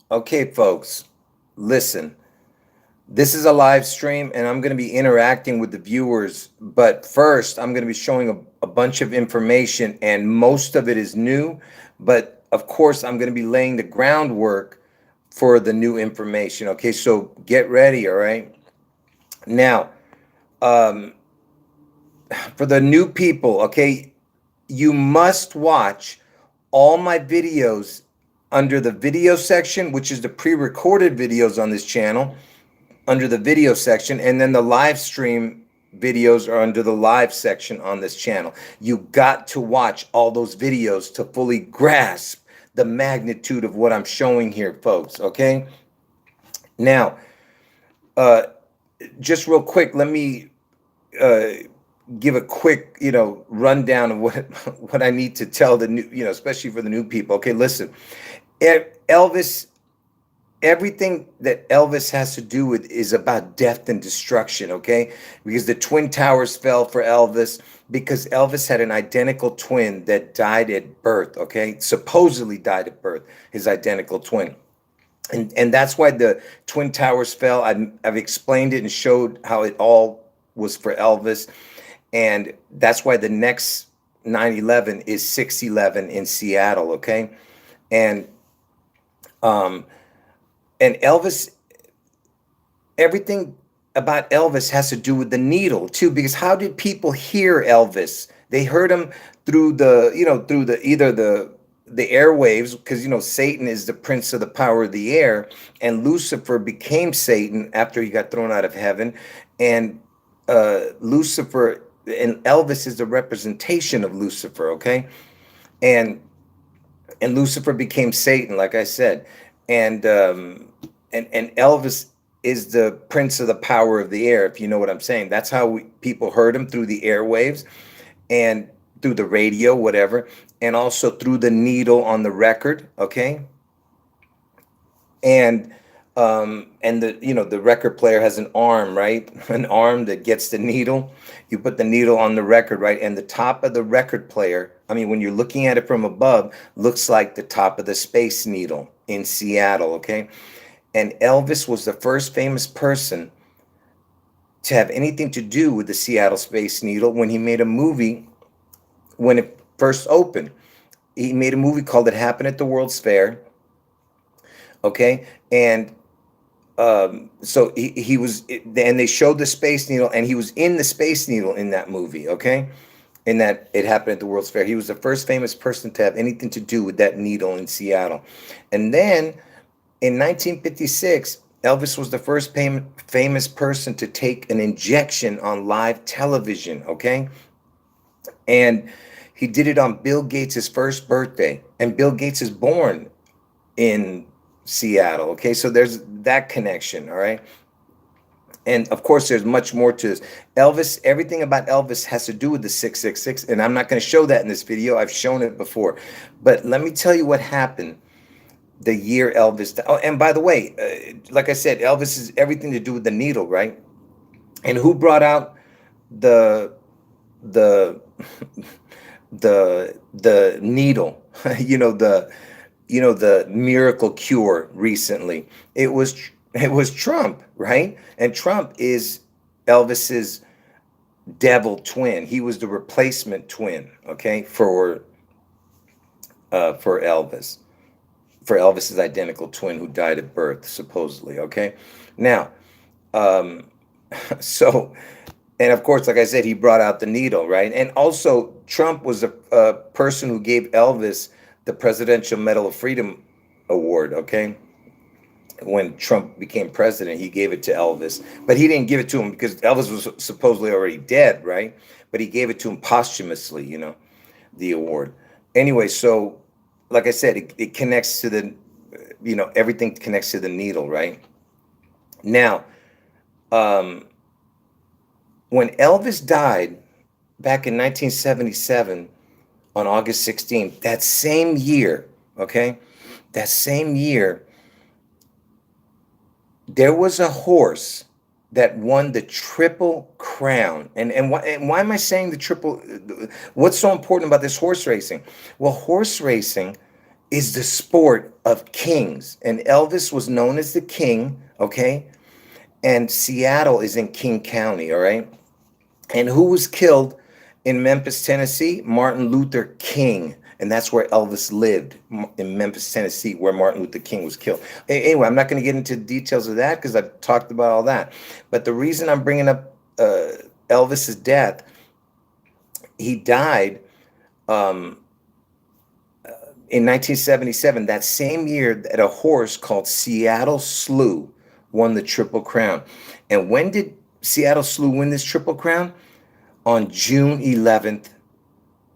Okay, folks, listen. This is a live stream and I'm going to be interacting with the viewers. But first, I'm going to be showing a bunch of information, and most of it is new. But of course, I'm going to be laying the groundwork for the new information. Okay, so get ready. All right. Now, um, for the new people, okay, you must watch all my videos under the video section, which is the pre-recorded videos on this channel, under the video section, and then the live stream videos are under the live section on this channel. You got to watch all those videos to fully grasp the magnitude of what I'm showing here, folks. Okay. Now, uh, just real quick, let me uh, give a quick, rundown of what what I need to tell the new, especially for the new people. Okay, listen, Elvis, everything that Elvis has to do with is about death and destruction. Okay, because the Twin Towers fell for Elvis because Elvis had an identical twin that died at birth. Okay, supposedly died at birth, his identical twin. And that's why the Twin Towers fell. I've explained it and showed how it all was for Elvis, and that's why the next 9/11 is 6/11 in Seattle. Okay, and um, and Elvis, everything about Elvis has to do with the needle too, because how did people hear Elvis? They heard him through through the either the airwaves, because Satan is the prince of the power of the air, and Lucifer became Satan after he got thrown out of heaven, and Lucifer and Elvis is the representation of Lucifer. Okay, and Lucifer became Satan, like I said, and and Elvis is the prince of the power of the air, if you know what I'm saying. That's how people heard him, through the airwaves and through the radio, whatever, and also through the needle on the record. Okay, and the the record player has an arm, right? An arm that gets the needle. You put the needle on the record, right? And the top of the record player, I mean, when you're looking at it from above, looks like the top of the Space Needle in Seattle. Okay, and Elvis was the first famous person to have anything to do with the Seattle Space Needle when he made a movie when it first opened. He made a movie called It Happened at the World's Fair. Okay, and so he was, and they showed the Space Needle, and he was in the Space Needle in that movie. Okay, in that It Happened at the World's Fair. He was the first famous person to have anything to do with that needle in Seattle. And then in 1956, Elvis was the first famous person to take an injection on live television. Okay, and he did it on Bill Gates' first birthday, and Bill Gates is born in Seattle. Okay, so there's that connection. All right, and of course there's much more to this. Elvis, everything about Elvis has to do with the 666, and I'm not going to show that in this video. I've shown it before, but let me tell you what happened the year Elvis. Oh, and by the way, like I said, Elvis is everything to do with the needle, right? And who brought out the the the needle? you know the the miracle cure recently. It was Trump, right? And Trump is Elvis's devil twin. He was the replacement twin, okay, for Elvis, for Elvis's identical twin who died at birth, supposedly. Okay, now, um, so, and of course, like I said, he brought out the needle, right? And also, Trump was a person who gave Elvis the Presidential Medal of Freedom award. Okay, when Trump became president, he gave it to Elvis, but he didn't give it to him because Elvis was supposedly already dead, right? But he gave it to him posthumously, the award. Anyway, so like I said, it connects to the, everything connects to the needle, right? Now, um, when Elvis died back in 1977 on August 16th, that same year, okay, that same year, there was a horse that won the Triple Crown. And why am I saying the triple? What's so important about this horse racing? Well, horse racing is the sport of kings. And Elvis was known as the king, okay? And Seattle is in King County, all right? And who was killed in Memphis, Tennessee? Martin Luther King. And that's where Elvis lived, in Memphis, Tennessee, where Martin Luther King was killed. Anyway, I'm not going to get into the details of that because I've talked about all that. But the reason I'm bringing up Elvis's death, he died in 1977, that same year that a horse called Seattle Slew won the Triple Crown. And when did Seattle Slew win this Triple Crown? On June 11th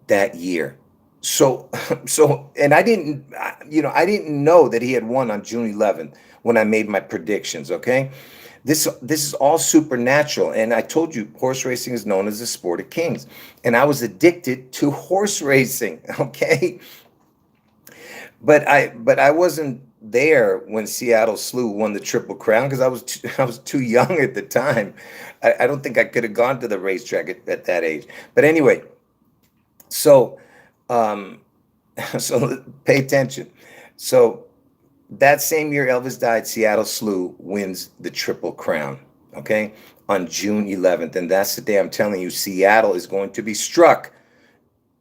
that year. So, and I didn't, I didn't know that he had won on June 11th when I made my predictions. Okay, this is all supernatural, and I told you horse racing is known as the sport of kings, and I was addicted to horse racing. Okay, but I wasn't there when Seattle Slew won the Triple Crown because I was too young at the time. I don't think I could have gone to the racetrack at that age. But anyway, so so pay attention. So that same year Elvis died, Seattle Slew wins the Triple Crown. Okay, on June 11th, and that's the day I'm telling you Seattle is going to be struck.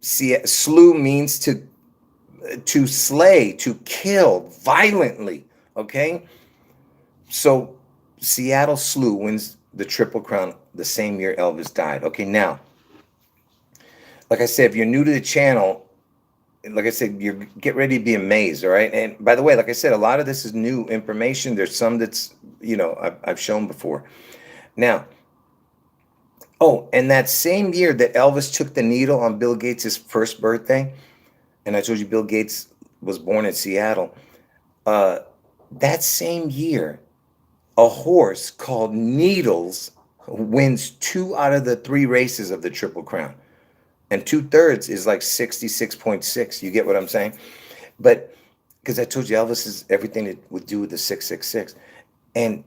Slew means to slay, to kill violently. Okay, so Seattle Slew wins the Triple Crown the same year Elvis died. Okay, now, like I said, if you're new to the channel, like I said, you get ready to be amazed. All right, and by the way, like I said, a lot of this is new information. There's some that's I've shown before. Now, oh, and that same year that Elvis took the needle on Bill Gates' first birthday, and I told you Bill Gates was born in Seattle. That same year, a horse called Needles wins 2 out of the 3 races of the Triple Crown. And 2/3 is like 66.6. You get what I'm saying? But because I told you Elvis is everything it would do with the 666. And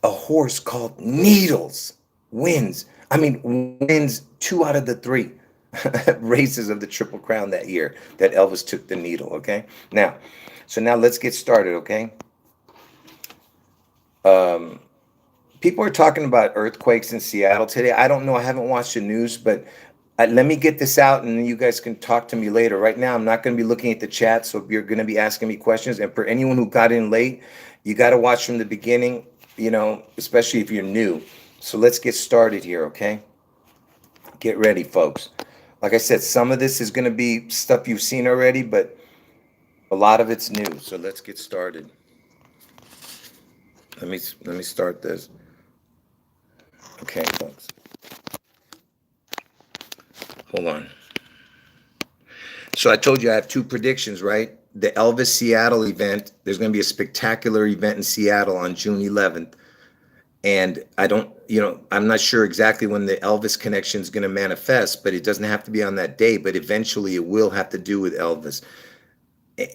a horse called Needles wins 2 out of the 3 races of the Triple Crown that year that Elvis took the needle. Okay, now let's get started. Okay, people are talking about earthquakes in Seattle today. I don't know, I haven't watched the news, but let me get this out and then you guys can talk to me later. Right now I'm not going to be looking at the chat, so you're going to be asking me questions, and for anyone who got in late, you got to watch from the beginning, especially if you're new. So let's get started here. Okay, get ready, folks. Like I said, some of this is going to be stuff you've seen already, but a lot of it's new. So let's get started. Let me start this. Okay, folks. Hold on. So I told you I have 2 predictions, right? The Elvis Seattle event, there's going to be a spectacular event in Seattle on June 11th. And I'm not sure exactly when the Elvis connection is going to manifest, but it doesn't have to be on that day, but eventually it will have to do with Elvis.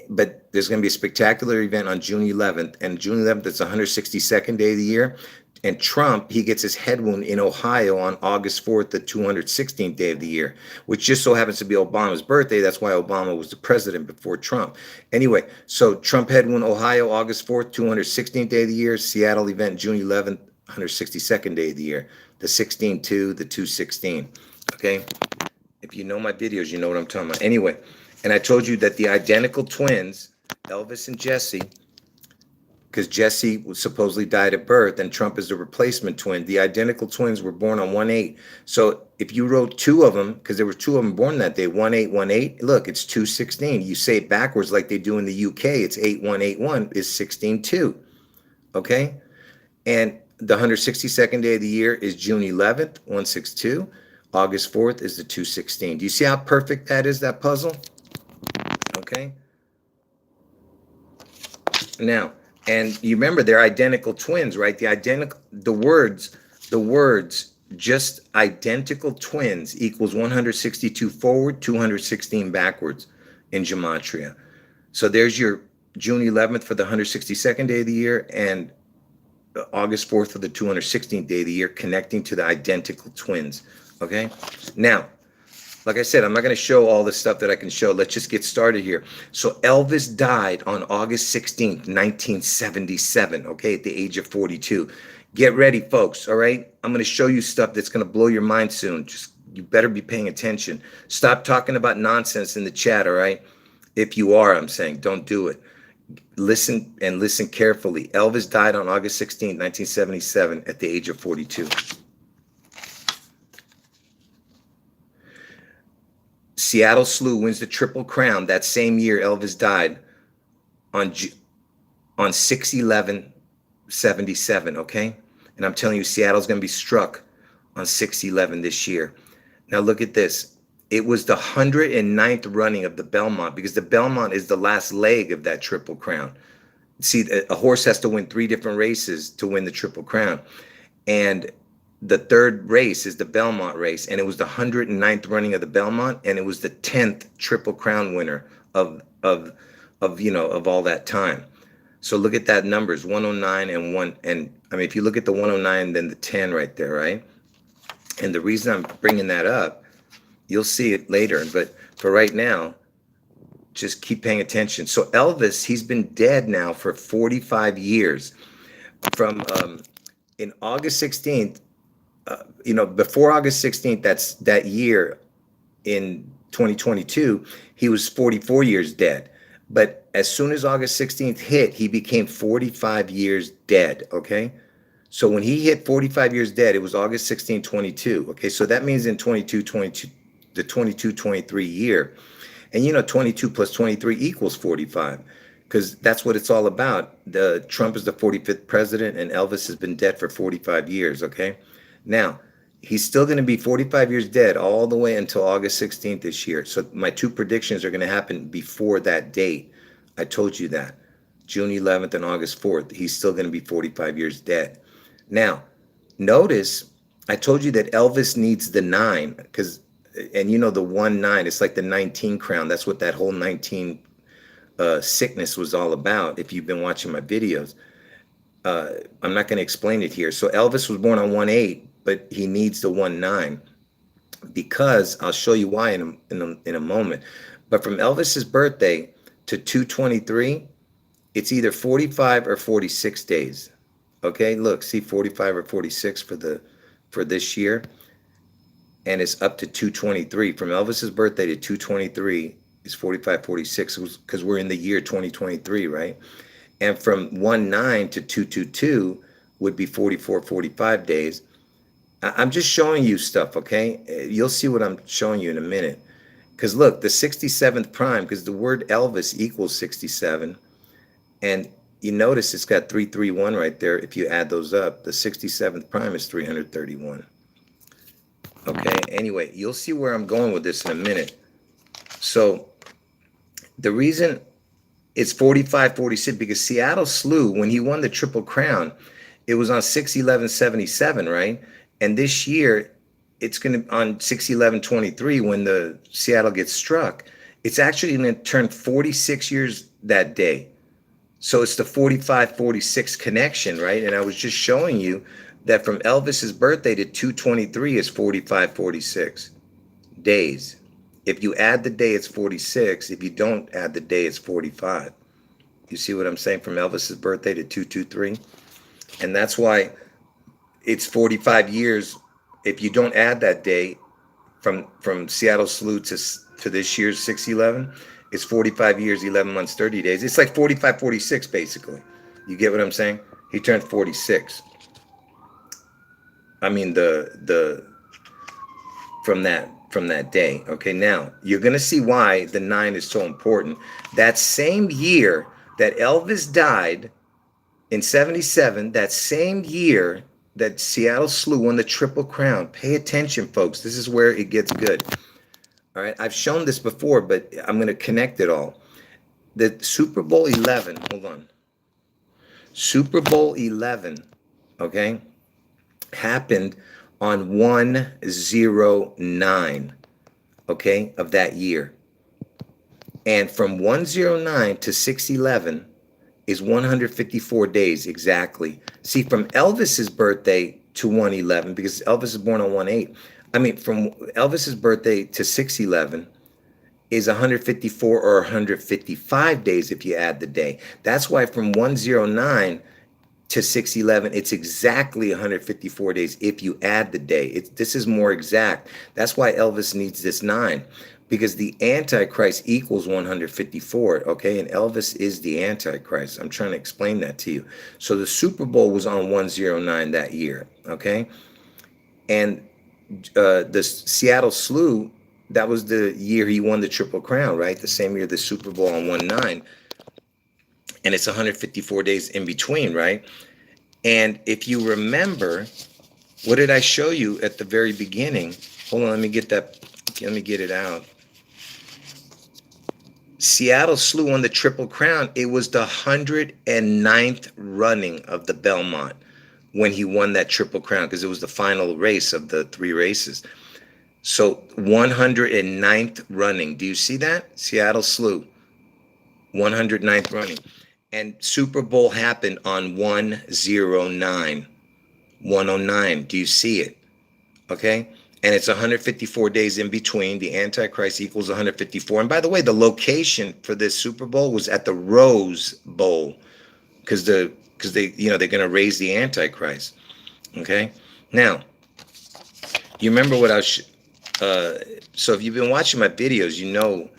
But there's going to be a spectacular event on June 11th, and June 11th is the 162nd day of the year. And Trump, he gets his head wound in Ohio on August 4th, the 216th day of the year, which just so happens to be Obama's birthday. That's why Obama was the president before Trump. Anyway, so Trump head wound Ohio, August 4th, 216th day of the year. Seattle event, June 11th, 162nd day of the year. The 16-2, the 216. Okay? If you know my videos, you know what I'm talking about. Anyway, and I told you that the identical twins, Elvis and Jesse, because Jesse supposedly died at birth and Trump is the replacement twin. The identical twins were born on 1/8. So if you wrote 2 of them, because there were 2 of them born that day, 1/8, look, it's 216. You say it backwards like they do in the UK. It's 8181 is 16-2. Okay? And the 162nd day of the year is June 11th, 162. August 4th is the 216. Do you see how perfect that is, that puzzle? Okay? Now, and you remember they're identical twins, right? The words, just identical twins equals 162 forward, 216 backwards in gematria. So there's your June 11th for the 162nd day of the year and August 4th for the 216th day of the year, connecting to the identical twins. Okay. Now, Like I said, I'm not going to show all the stuff that I can show. Let's just get started here. So Elvis died on August 16th, 1977, okay, at the age of 42. Get ready, folks, all right? I'm going to show you stuff that's going to blow your mind soon. Just you better be paying attention. Stop talking about nonsense in the chat, all right? If you are, I'm saying, don't do it. Listen and listen carefully. Elvis died on August 16th, 1977 at the age of 42. Seattle Slew wins the Triple Crown that same year Elvis died on 6/11/77, okay? And I'm telling you, Seattle's going to be struck on 6/11 this year. Now look at this. It was the 109th running of the Belmont, because the Belmont is the last leg of that Triple Crown. See, a horse has to win 3 different races to win the Triple Crown. And the third race is the Belmont race, and it was the 109th running of the Belmont, and it was the 10th Triple Crown winner of all that time. So look at that numbers, 109 and 1, and I mean, if you look at the 109, then the 10 right there, right? And the reason I'm bringing that up, you'll see it later, but for right now, just keep paying attention. So Elvis, he's been dead now for 45 years. From in August 16th, before August 16th, that's that year in 2022, he was 44 years dead. But as soon as August 16th hit, he became 45 years dead, okay? So when he hit 45 years dead, it was August 16, 22, okay? So that means in the 22-23 year, and 22 plus 23 equals 45, because that's what it's all about. Trump is the 45th president, and Elvis has been dead for 45 years, okay? Now, he's still going to be 45 years dead all the way until August 16th this year. So my 2 predictions are going to happen before that date. I told you that. June 11th and August 4th, he's still going to be 45 years dead. Now, notice I told you that Elvis needs the 9, and the 1-9, it's like the 19 crown. That's what that whole 19 sickness was all about, if you've been watching my videos. I'm not going to explain it here. So Elvis was born on 1-8, but he needs the 1-9, because I'll show you why in a moment. But from Elvis's birthday to 2/23, it's either 45 or 46 days. Okay, look, see, 45 or 46 for this year, and it's up to 2/23. From Elvis's birthday to 2/23 is 45, 46, because we're in the year 2023, right? And from 1/9 to 2/22 would be 44, 45 days. I'm just showing you stuff, okay? You'll see what I'm showing you in a minute. Because look, the 67th prime, because the word Elvis equals 67. And you notice it's got 331 right there. If you add those up, the 67th prime is 331. Okay, anyway, you'll see where I'm going with this in a minute. So the reason it's 45, 46, because Seattle Slew, when he won the Triple Crown, it was on 6/11/77, right? And this year, it's going to, on 6/11/23, when the Seattle gets struck, it's actually going to turn 46 years that day. So it's the 45-46 connection, right? And I was just showing you that from Elvis's birthday to 2/23 is 45-46 days. If you add the day, it's 46. If you don't add the day, it's 45. You see what I'm saying? From Elvis's birthday to 2/23. And that's why it's 45 years. If you don't add that day from Seattle Slew to this year's 6/11, it's 45 years, 11 months, 30 days. It's like 45-46, basically. You get what I'm saying? He turned 46. I mean, from that day. Okay, now you're gonna see why the 9 is so important. That same year that Elvis died in 77, that same year that Seattle Slew won the Triple Crown. Pay attention, folks. This is where it gets good. All right, I've shown this before, but I'm going to connect it all. The Super Bowl 11, hold on. Super Bowl 11, okay, happened on 1/09, okay, of that year. And from 1/09 to 6/11 is 154 days exactly. See, from Elvis's birthday to 1/11, because Elvis is born on 1/8, I mean, from Elvis's birthday to 611 is 154 or 155 days if you add the day. That's why from 109 to 611, it's exactly 154 days if you add the day. This is more exact. That's why Elvis needs this 9, because the Antichrist equals 154, okay? And Elvis is the Antichrist. I'm trying to explain that to you. So the Super Bowl was on 109 that year, okay? And the Seattle Slew, that was the year he won the Triple Crown, right? The same year the Super Bowl on 1/9. And it's 154 days in between, right? And if you remember, what did I show you at the very beginning? Hold on, let me get that. Let me get it out. Seattle Slew won the Triple Crown. It was the 109th running of the Belmont when he won that Triple Crown, because it was the final race of the 3 races. So 109th running. Do you see that? Seattle Slew, 109th running. And Super Bowl happened on 109. 109. Do you see it? Okay. And it's 154 days in between. The Antichrist equals 154. And by the way, the location for this Super Bowl was at the Rose Bowl, because they they're going to raise the Antichrist. Okay. Now, you remember what I was. So if you've been watching my videos, you know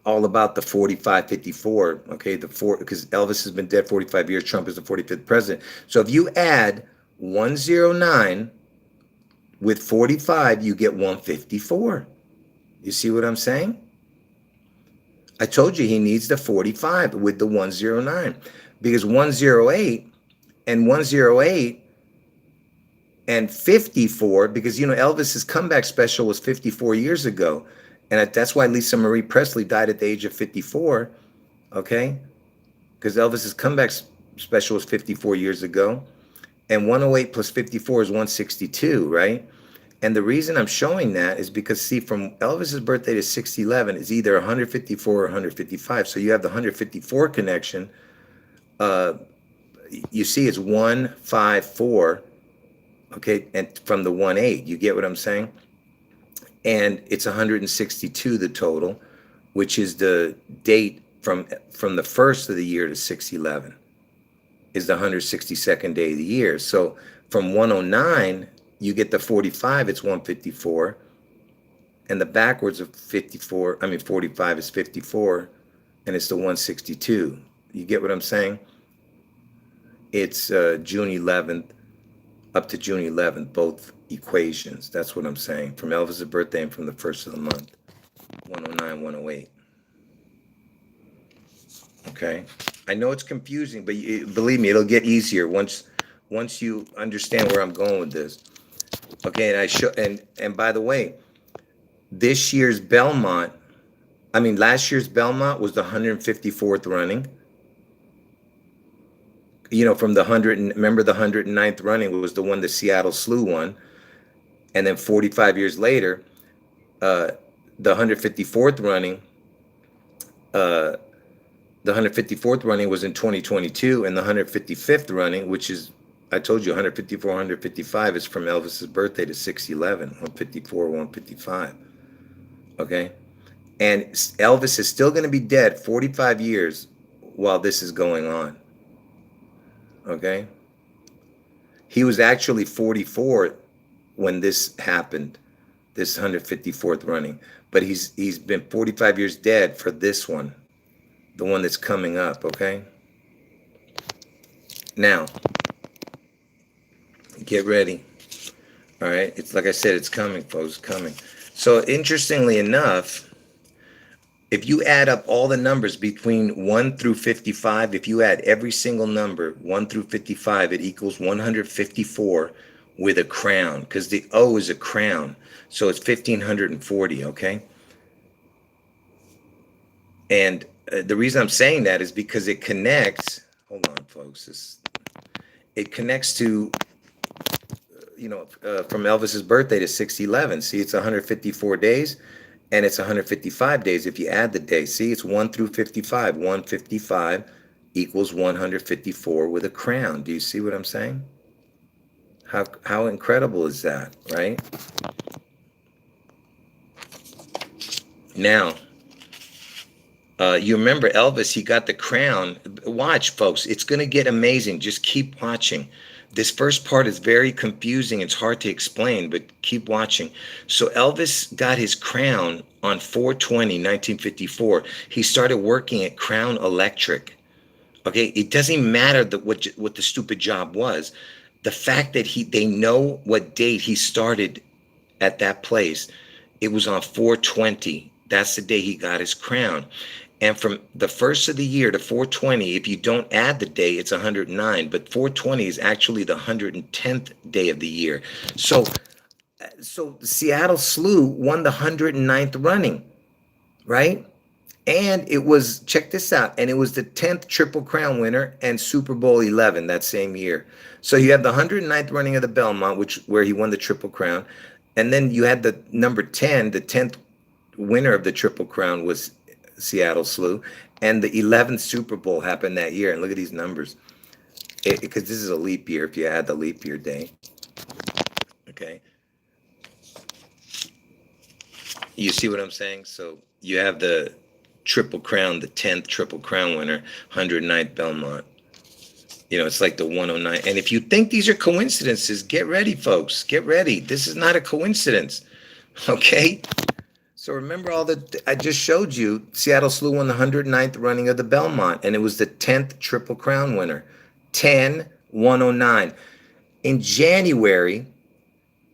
all about the 45-54. Okay, because Elvis has been dead 45 years. Trump is the 45th president. So if you add 109 with 45, you get 154. You see what I'm saying? I told you he needs the 45 with the 109, because 108 and 108 and 54, because Elvis's comeback special was 54 years ago, and that's why Lisa Marie Presley died at the age of 54. Okay, because Elvis's comeback special was 54 years ago, and 108 plus 54 is 162, right? And the reason I'm showing that is because, see, from Elvis's birthday to 611 is either 154 or 155. So you have the 154 connection. You see, it's 154. Okay, and from the 18, you get what I'm saying? And it's 162 the total, which is the date from the first of the year to 611 is the 162nd day of the year. So from 109, you get the 45, it's 154, and the backwards of 45 is 54, and it's the 162. You get what I'm saying? It's June 11th up to June 11th, both equations. That's what I'm saying. From Elvis's birthday and from the first of the month, 109, 108. Okay, I know it's confusing, but believe me, it'll get easier once you understand where I'm going with this. Okay, and by the way, last year's Belmont was the 154th running. From the remember the 109th running was the one the Seattle Slew won, and then 45 years later, the 154th running. The 154th running was in 2022, and the 155th running, which is, I told you, 154, 155, is from Elvis's birthday to 611, 154, 155. Okay? And Elvis is still going to be dead 45 years while this is going on. Okay? He was actually 44 when this happened, this 154th running. But he's been 45 years dead for this one, the one that's coming up, okay? Now, get ready. All right? It's like I said, it's coming, folks, coming. So interestingly enough, if you add up all the numbers between 1 through 55, if you add every single number, 1 through 55, it equals 154 with a crown, because the O is a crown. So it's 1,540, okay? And the reason I'm saying that is because it connects, hold on, folks, it connects to, from Elvis's birthday to 611. See, it's 154 days. And it's 155 days if you add the days. See, it's 1 through 55. 155 equals 154 with a crown. Do you see what I'm saying? How incredible is that, right? Now, you remember Elvis, he got the crown. Watch, folks, it's going to get amazing. Just keep watching. This first part is very confusing. It's hard to explain, but keep watching. So Elvis got his crown on 4/20/1954. He started working at Crown Electric. Okay, it doesn't matter what the stupid job was. The fact that they know what date he started at that place. It was on 4/20. That's the day he got his crown. And from the first of the year to 4/20, if you don't add the day, it's 109. But 4/20 is actually the 110th day of the year. So Seattle Slew won the 109th running, right? And it was, check this out, and it was the 10th Triple Crown winner and Super Bowl 11 that same year. So you have the 109th running of the Belmont, where he won the Triple Crown. And then you had the number 10, the 10th winner of the Triple Crown was Seattle Slew. And the 11th Super Bowl happened that year. And look at these numbers. Because this is a leap year if you add the leap year day. Okay. You see what I'm saying? So you have the Triple Crown, the 10th Triple Crown winner, 109th Belmont. You know, it's like the 109. And if you think these are coincidences, get ready, folks. Get ready. This is not a coincidence. Okay? So remember all that I just showed you. Seattle Slew won the 109th running of the Belmont, and it was the 10th Triple Crown winner. 10-109. In January,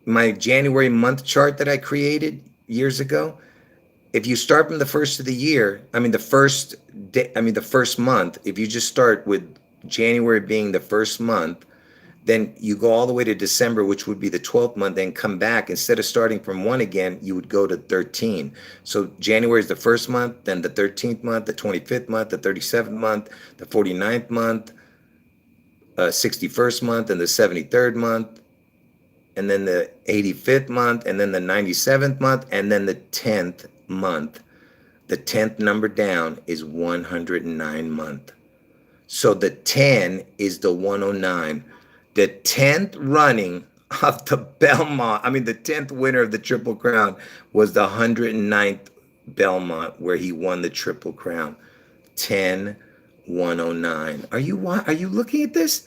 my January month chart that I created years ago, if you start from the first of the year, the first month, if you just start with January being the first month, then you go all the way to December, which would be the 12th month, then come back. Instead of starting from 1 again, you would go to 13. So January is the first month, then the 13th month, the 25th month, the 37th month, the 49th month, 61st month, and the 73rd month, and then the 85th month, and then the 97th month, and then the 10th month. The 10th number down is 109 month. So the 10 is the 109. The 10th running of the Belmont, the 10th winner of the Triple Crown was the 109th Belmont, where he won the Triple Crown. 10-109. Are you looking at this?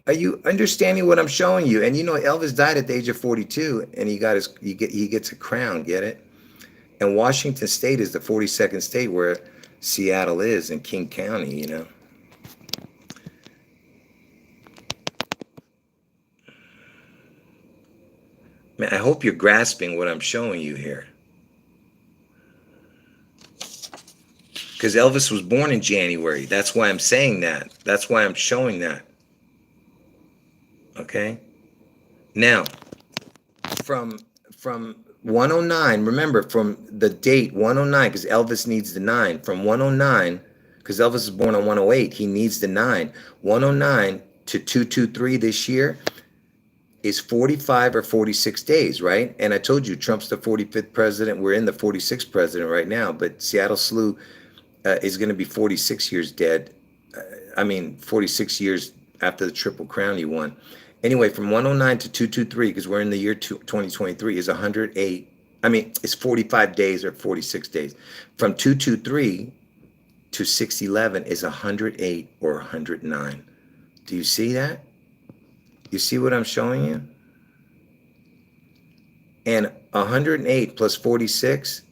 Are you understanding what I'm showing you? And you know, Elvis died at the age of 42, and he gets a crown. Get it? And Washington State is the 42nd state where Seattle is in King County. You know. Man, I hope you're grasping what I'm showing you here. Because Elvis was born in January. That's why I'm saying that. That's why I'm showing that. Okay? Now, from 109, remember, from the date 109, because Elvis needs the 9. From 109, because Elvis was born on 108, he needs the 9. 109 to 223 this year is 45 or 46 days, right? And I told you, Trump's the 45th president. We're in the 46th president right now, but Seattle Slew is going to be 46 years dead. 46 years after the Triple Crown he won. Anyway, from 109 to 223, because we're in the year 2023, is 108. It's 45 days or 46 days. From 223 to 611 is 108 or 109. Do you see that? You see what I'm showing you? And 108 plus 46.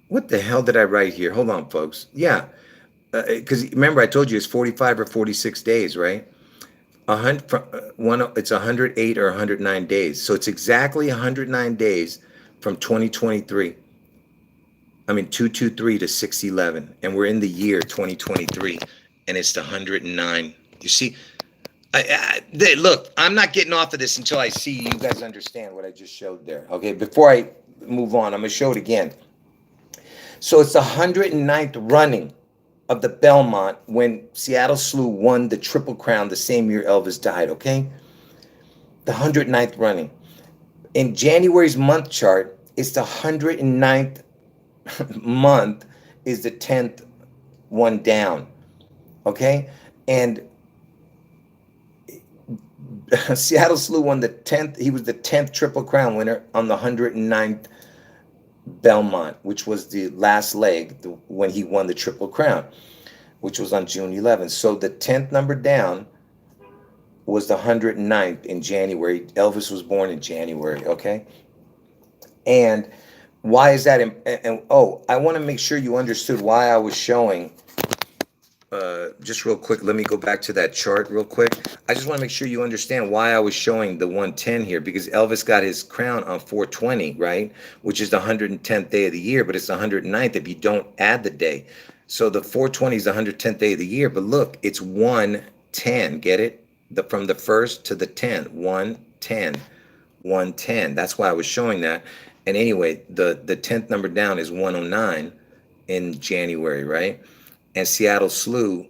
What the hell did I write here? Hold on, folks. Yeah. Because remember, I told you it's 45 or 46 days, right? It's 108 or 109 days. So it's exactly 109 days from 2023. 223 to 611. And we're in the year 2023. And it's the 109. You see? Look, I'm not getting off of this until I see you guys understand what I just showed there. Okay, before I move on, I'm going to show it again. So it's the 109th running of the Belmont when Seattle Slew won the Triple Crown the same year Elvis died, okay? The 109th running. In January's month chart, it's the 109th month is the 10th one down, okay? And Seattle Slew won the 10th. He was the 10th Triple Crown winner on the 109th Belmont, which was the last leg when he won the Triple Crown, which was on June 11th. So the 10th number down was the 109th in January. Elvis was born in January, okay? And why is that? And oh, I want to make sure you understood why I was showing. Just real quick, let me go back to that chart real quick. I just want to make sure you understand why I was showing the 110 here, because Elvis got his crown on 420, right? Which is the 110th day of the year, but it's the 109th if you don't add the day. So the 420 is the 110th day of the year, but look, it's 110, get it? From the first to the 10th, 110, 110. That's why I was showing that. And anyway, the 10th number down is 109 in January, right? And Seattle Slew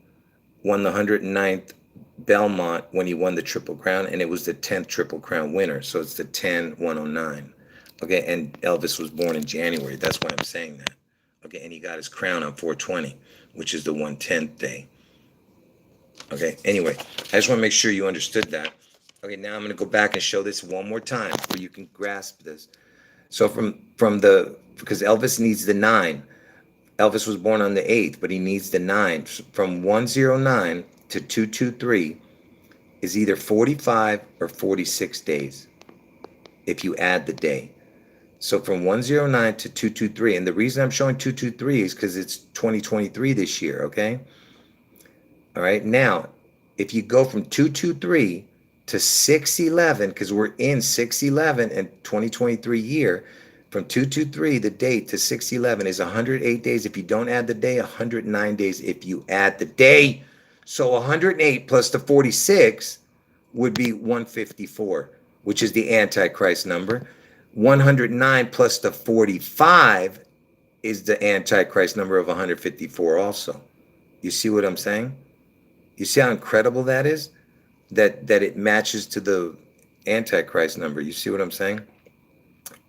won the 109th Belmont when he won the Triple Crown, and it was the 10th Triple Crown winner. So it's the 10-109. Okay, and Elvis was born in January. That's why I'm saying that. Okay, and he got his crown on 420, which is the 110th day. Okay, anyway, I just want to make sure you understood that. Okay, now I'm going to go back and show this one more time where you can grasp this. So because Elvis needs the 9. Elvis was born on the 8th, but he needs the 9. From 109 to 223 is either 45 or 46 days if you add the day. So from 109 to 223, and the reason I'm showing 223 is because it's 2023 this year, okay? All right, now, if you go from 223 to 611, because we're in 611 and 2023 year, from 223, the date, to 611 is 108 days. If you don't add the day, 109 days if you add the day. So 108 plus the 46 would be 154, which is the Antichrist number. 109 plus the 45 is the Antichrist number of 154 also. You see what I'm saying? You see how incredible that is? That it matches to the Antichrist number. You see what I'm saying?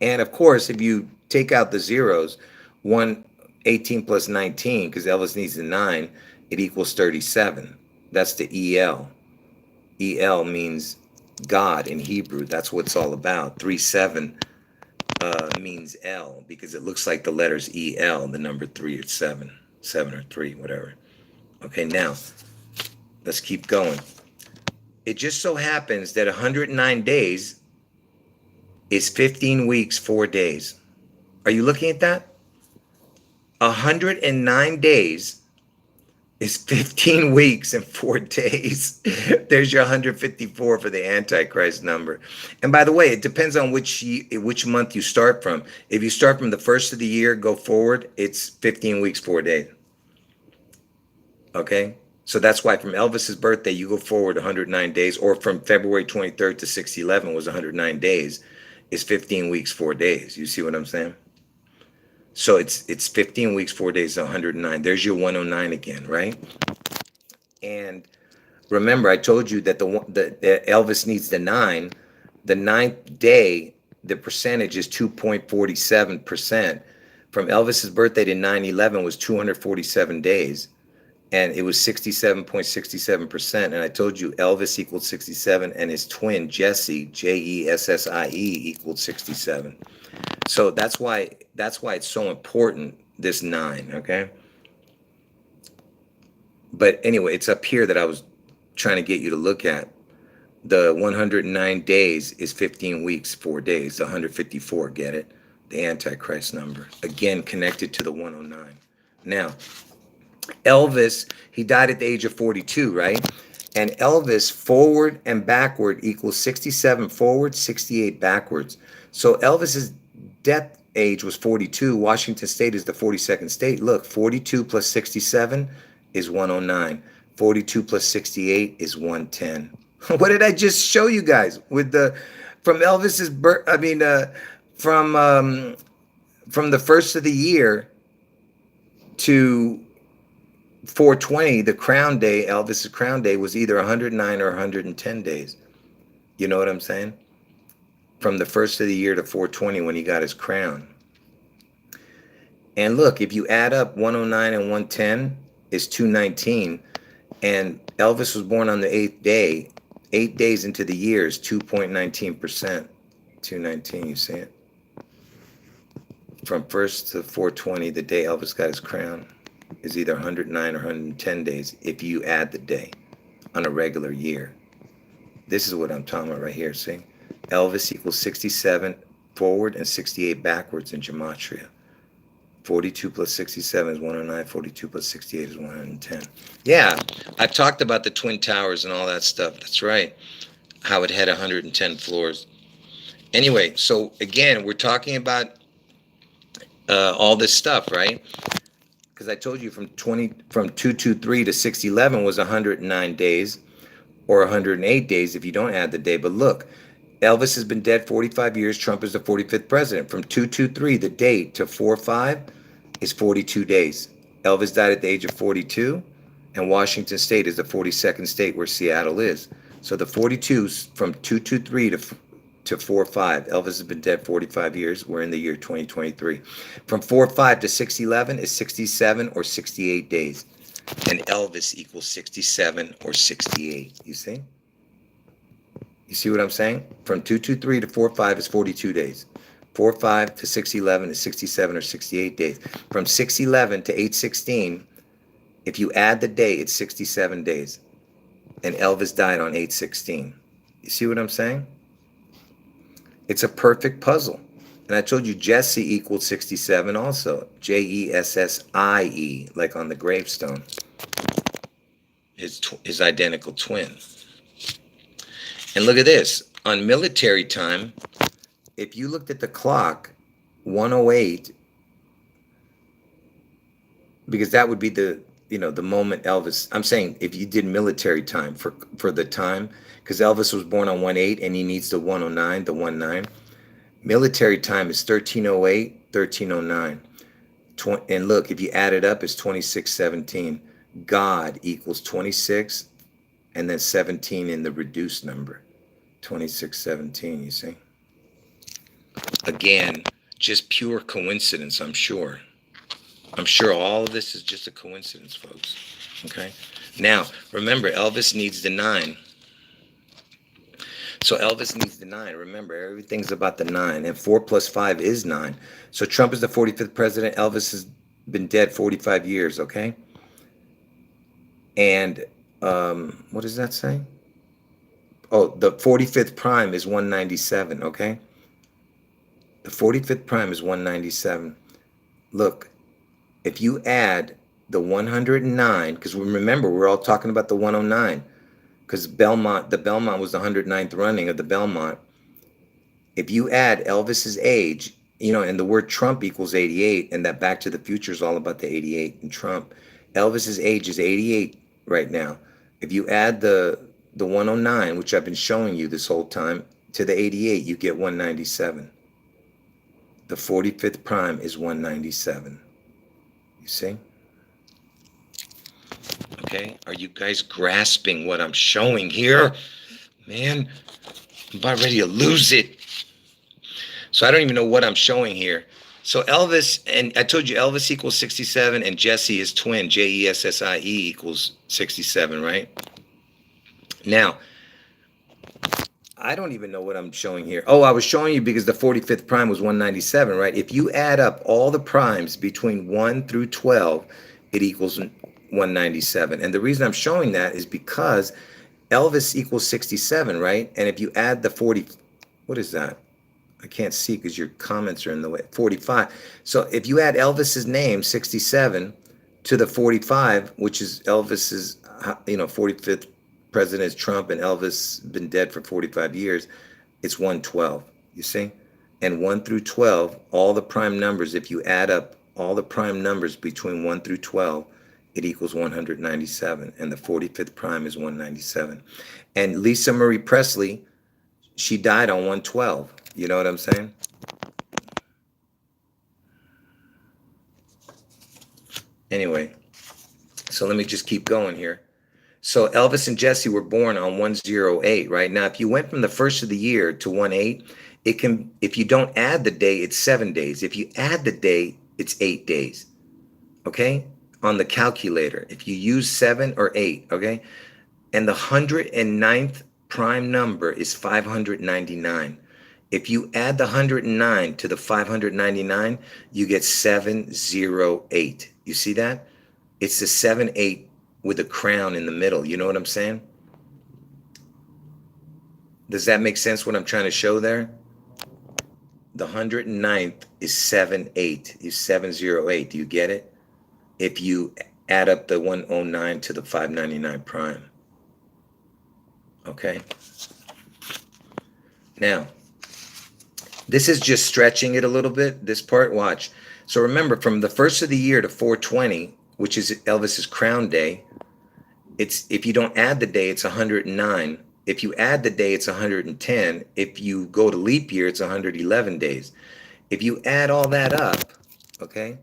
And of course, if you take out the zeros, 118 plus 19, because Elvis needs the 9, it equals 37. That's the EL. EL means God in Hebrew. That's what it's all about. 37 means L, because it looks like the letters EL, the number 3 or 7 or 3, whatever. Okay, now, let's keep going. It just so happens that 109 days is 15 weeks, 4 days. Are you looking at that? 109 days is 15 weeks and 4 days. There's your 154 for the Antichrist number. And by the way, it depends on which month you start from. If you start from the first of the year, go forward, it's 15 weeks, 4 days. Okay? So that's why from Elvis's birthday, you go forward 109 days, or from February 23rd to 611 was 109 days. Is 15 weeks, 4 days. You see what I'm saying? So it's 15 weeks, 4 days, 109. There's your 109 again, right? And remember, I told you that the Elvis needs the 9. The 9th day, the percentage is 2.47%. From Elvis's birthday to 9/11 was 247 days. And it was 67.67%. And I told you Elvis equaled 67, and his twin Jesse, Jessie, equaled 67. So that's why it's so important, this 9, okay? But anyway, it's up here that I was trying to get you to look at. The 109 days is 15 weeks, 4 days, 154, get it? The Antichrist number. Again, connected to the 109. Now, Elvis, he died at the age of 42, right? And Elvis, forward and backward equals 67 forward, 68 backwards. So Elvis's death age was 42. Washington State is the 42nd state. Look, 42 plus 67 is 109. 42 plus 68 is 110. What did I just show you guys with from Elvis's birth? I mean, from the first of the year to 420, the crown day, Elvis's crown day, was either 109 or 110 days. You know what I'm saying? From the first of the year to 420 when he got his crown. And look, if you add up 109 and 110 is 219. And Elvis was born on the 8th day. 8 days into the year is 2.19%. 219, you see it? From 1st to 420, the day Elvis got his crown, is either 109 or 110 days if you add the day on a regular year. This is what I'm talking about right here, see? Elvis equals 67 forward and 68 backwards in gematria. 42 plus 67 is 109. 42 plus 68 is 110. Yeah, I've talked about the Twin Towers and all that stuff. That's right. How it had 110 floors. Anyway, so again, we're talking about all this stuff, right? Because I told you from 223 to 611 was 109 days, or 108 days if you don't add the day. But look, Elvis has been dead 45 years. Trump is the 45th president. From 223, the date, to 45 is 42 days. Elvis died at the age of 42, and Washington State is the 42nd state where Seattle is. So the 42s from 223 to 45. Elvis has been dead 45 years. We're in the year 2023. From 45 to 611 is 67 or 68 days. And Elvis equals 67 or 68. You see? You see what I'm saying? From 223 to 45 is 42 days. 45 to 611 is 67 or 68 days. From 611 to 816, if you add the day, it's 67 days. And Elvis died on 816. You see what I'm saying? It's a perfect puzzle. And I told you Jesse equals 67 also. Jessie, like on the gravestone. His identical twin. And look at this. On military time, if you looked at the clock, 108, because that would be the moment Elvis, I'm saying if you did military time for the time, because Elvis was born on 1/8 and he needs the 109, the 19. Military time is 1308, 1309. And look, if you add it up, it's 2617. God equals 26 and then 17 in the reduced number. 2617, you see? Again, just pure coincidence, I'm sure. I'm sure all of this is just a coincidence, folks. Okay? Now, remember, Elvis needs the 9. So Elvis needs the 9. Remember, everything's about the 9. And 4 plus 5 is 9. So Trump is the 45th president. Elvis has been dead 45 years, okay? And what does that say? Oh, the 45th prime is 197, okay? The 45th prime is 197. Look, if you add the 109, because remember, we're all talking about the 109, because the Belmont was the 109th running of the Belmont. If you add Elvis's age, and the word Trump equals 88, and that Back to the Future is all about the 88 and Trump. Elvis's age is 88 right now. If you add the 109, which I've been showing you this whole time, to the 88, you get 197. The 45th prime is 197. You see? Okay, are you guys grasping what I'm showing here? Man, I'm about ready to lose it. So I don't even know what I'm showing here. So Elvis, and I told you Elvis equals 67, and Jesse, his twin, Jessie equals 67, right? Now, I don't even know what I'm showing here. Oh, I was showing you because the 45th prime was 197, right? If you add up all the primes between 1 through 12, it equals 197. And the reason I'm showing that is because Elvis equals 67, right? And if you add the 40, what is that? I can't see because your comments are in the way. 45. So if you add Elvis's name, 67, to the 45, which is Elvis's, 45th president is Trump, and Elvis been dead for 45 years, it's 112, you see? And 1 through 12, all the prime numbers, if you add up all the prime numbers between 1 through 12, it equals 197, and the 45th prime is 197. And Lisa Marie Presley, she died on 112. You know what I'm saying? Anyway, so let me just keep going here. So Elvis and Jesse were born on 108, right? Now, if you went from the first of the year to 18, it can, if you don't add the day, it's 7 days. If you add the day, it's 8 days. Okay? on the calculator. If you use 7 or 8, okay? And the 109th prime number is 599. If you add the 109 to the 599, you get 708. You see that? It's the 7-8 with a crown in the middle. You know what I'm saying? Does that make sense what I'm trying to show there? The 109th is 7-8, is 708. Do you get it? If you add up the 109 to the 599 prime. Okay. Now, this is just stretching it a little bit, this part. Watch. So remember, from the first of the year to 420, which is Elvis's crown day, it's, if you don't add the day, it's 109. If you add the day, it's 110. If you go to leap year, it's 111 days. If you add all that up, okay,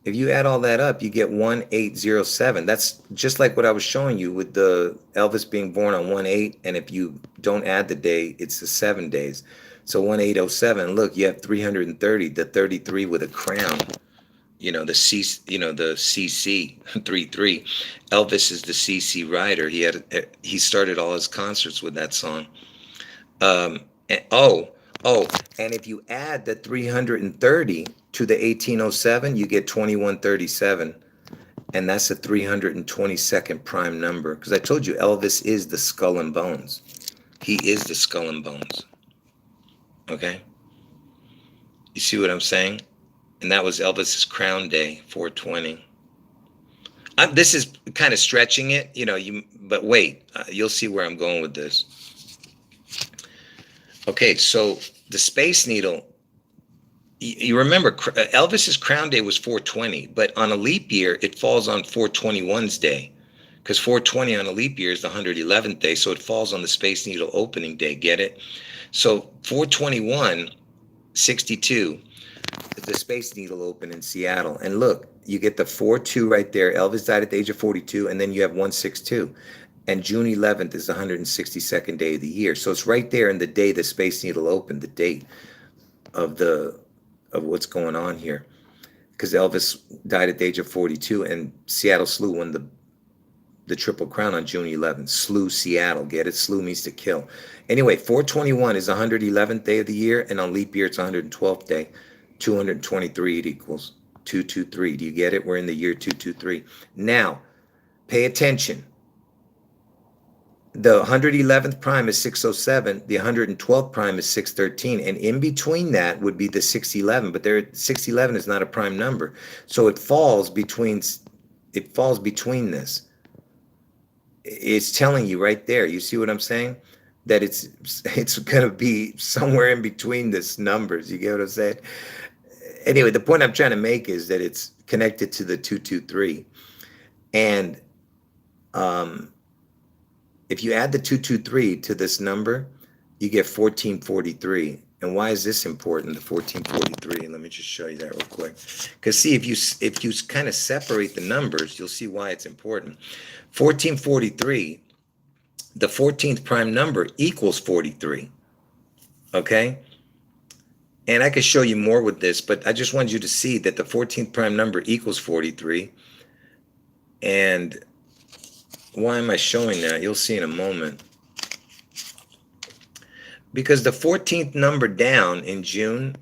if you add all that up, you get 1807. That's just like what I was showing you with the Elvis being born on 1/8, and if you don't add the day, it's the 7 days. So 1807. Look, you have 330, the 33 with a crown. You know, the CC 33. Elvis is the CC rider. He started all his concerts with that song. And if you add the 330 to the 1807, you get 2137, and that's the 322nd prime number. Because I told you Elvis is the skull and bones. He is the skull and bones. Okay? You see what I'm saying? And that was Elvis's crown day, 420. This is kind of stretching it, you know. But wait, you'll see where I'm going with this. Okay, so the Space Needle. You remember Elvis's crown day was 420, but on a leap year it falls on 421's day, because 420 on a leap year is the 111th day, so it falls on the Space Needle opening day. Get it? So 421/62. The Space Needle opened in Seattle. And look, you get the 4-2 right there. Elvis died at the age of 42, and then you have 162. And June 11th is the 162nd day of the year. So it's right there in the day the Space Needle opened, the date of what's going on here. Because Elvis died at the age of 42, and Seattle Slew won the Triple Crown on June 11th. Slew, Seattle. Get it? Slew means to kill. Anyway, 421 is the 111th day of the year, and on leap year it's 112th day. 223 it equals 223. Do you get it? We're in the year 223. Now, pay attention. The 111th prime is 607. The 112th prime is 613. And in between that would be the 611. But 611 is not a prime number. So it falls between this. It's telling you right there. You see what I'm saying? That it's going to be somewhere in between this numbers. You get what I'm saying? Anyway, the point I'm trying to make is that it's connected to the 223. And if you add the 223 to this number, you get 1443. And why is this important, the 1443? Let me just show you that real quick. Because see, if you kind of separate the numbers, you'll see why it's important. 1443, the 14th prime number equals 43. Okay? And I could show you more with this, but I just wanted you to see that the 14th prime number equals 43. And why am I showing that? You'll see in a moment. Because the 14th number down in June,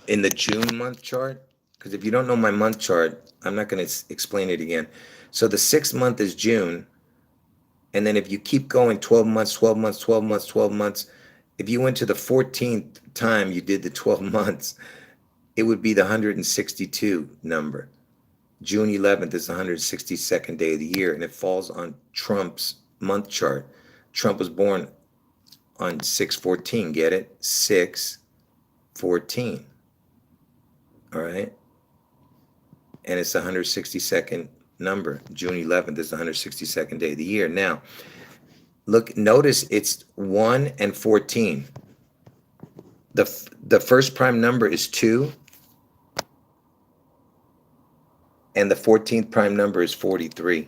in the June month chart, because if you don't know my month chart, I'm not going to explain it again. So the 6th month is June. And then if you keep going 12 months, 12 months, 12 months, 12 months, if you went to the 14th time you did the 12 months, it would be the 162 number. June 11th is the 162nd day of the year, and it falls on Trump's month chart. Trump was born on 6/14, get it? 6/14. All right? And it's the 162nd number. June 11th is the 162nd day of the year. Now, look, notice it's 1 and 14. The first prime number is 2, and the 14th prime number is 43.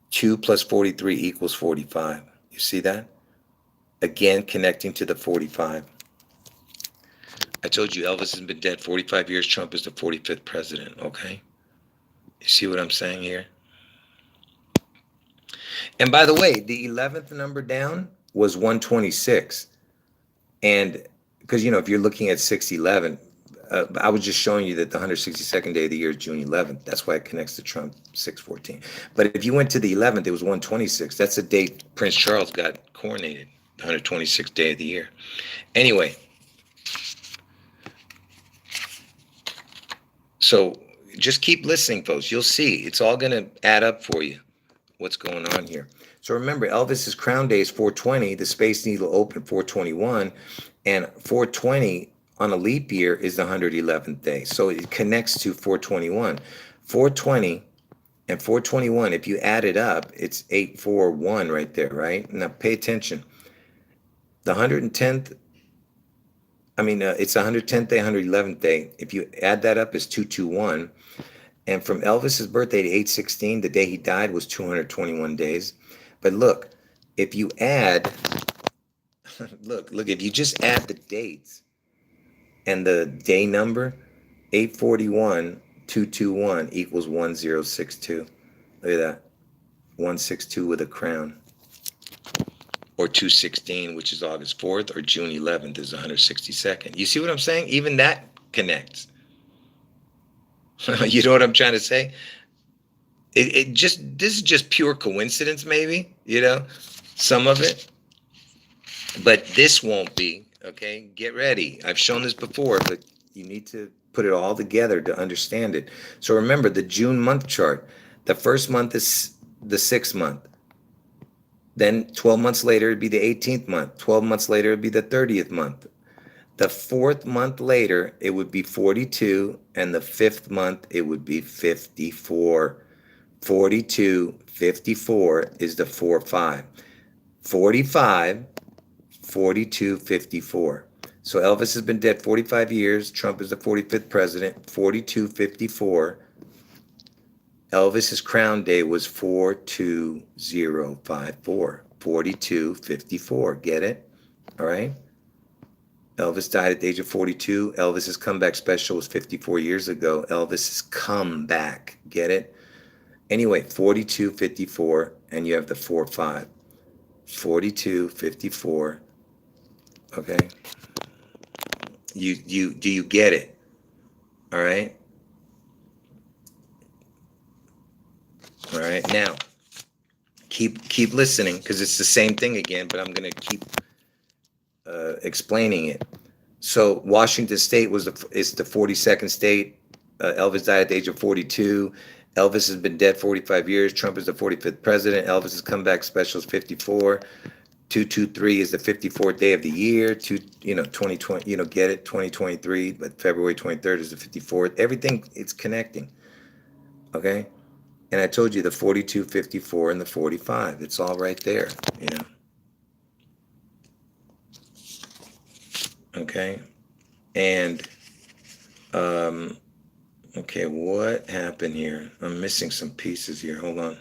2 plus 43 equals 45. You see that? Again, connecting to the 45. I told you Elvis has been dead 45 years. Trump is the 45th president, okay? You see what I'm saying here? And by the way, the 11th number down was 126. And because, if you're looking at 611, I was just showing you that the 162nd day of the year is June 11th. That's why it connects to Trump 614. But if you went to the 11th, it was 126. That's the date Prince Charles got coronated, the 126th day of the year. Anyway, so just keep listening, folks. You'll see. It's all going to add up for you, what's going on here. So remember, Elvis's crown day is 420. The Space Needle opened 421. And 420 on a leap year is the 111th day. So it connects to 421. 420 and 421, if you add it up, it's 841 right there, right? Now pay attention. The 110th, it's 110th day, 111th day. If you add that up, it's 221. And from Elvis's birthday to 816, the day he died was 221 days. But look, if you add, if you just add the dates and the day number, 841, 221 equals 1062. Look at that. 162 with a crown. Or 216, which is August 4th, or June 11th is 162nd. You see what I'm saying? Even that connects. You know what I'm trying to say? This is just pure coincidence, maybe, some of it. But this won't be, okay? Get ready. I've shown this before, but you need to put it all together to understand it. So remember the June month chart. The first month is the 6th month. Then 12 months later, it'd be the 18th month. 12 months later, it'd be the 30th month. The 4th month later, it would be 42. And the 5th month, it would be 54. 42, 54 is the 4-5. 45, 42, 54. So Elvis has been dead 45 years. Trump is the 45th president. 42, 54. Elvis's crown day was 42054. 42, 54. Get it? All right? Elvis died at the age of 42. Elvis's comeback special was 54 years ago. Elvis's comeback. Get it? Anyway, 42, 54, and you have the 4-5. 42, 54. Okay? Do you get it? All right? All right, now keep listening because it's the same thing again, but I'm going to keep explaining it. So Washington State is the 42nd state. Elvis died at the age of 42. Elvis has been dead 45 years. Trump is the 45th president. Elvis's comeback special is 54. 223 is the 54th day of the year. 2020, get it, 2023, but February 23rd is the 54th. Everything, it's connecting. Okay? And I told you the 42, 54, and the 45. It's all right there, Okay? And, okay, what happened here? I'm missing some pieces here. Hold on.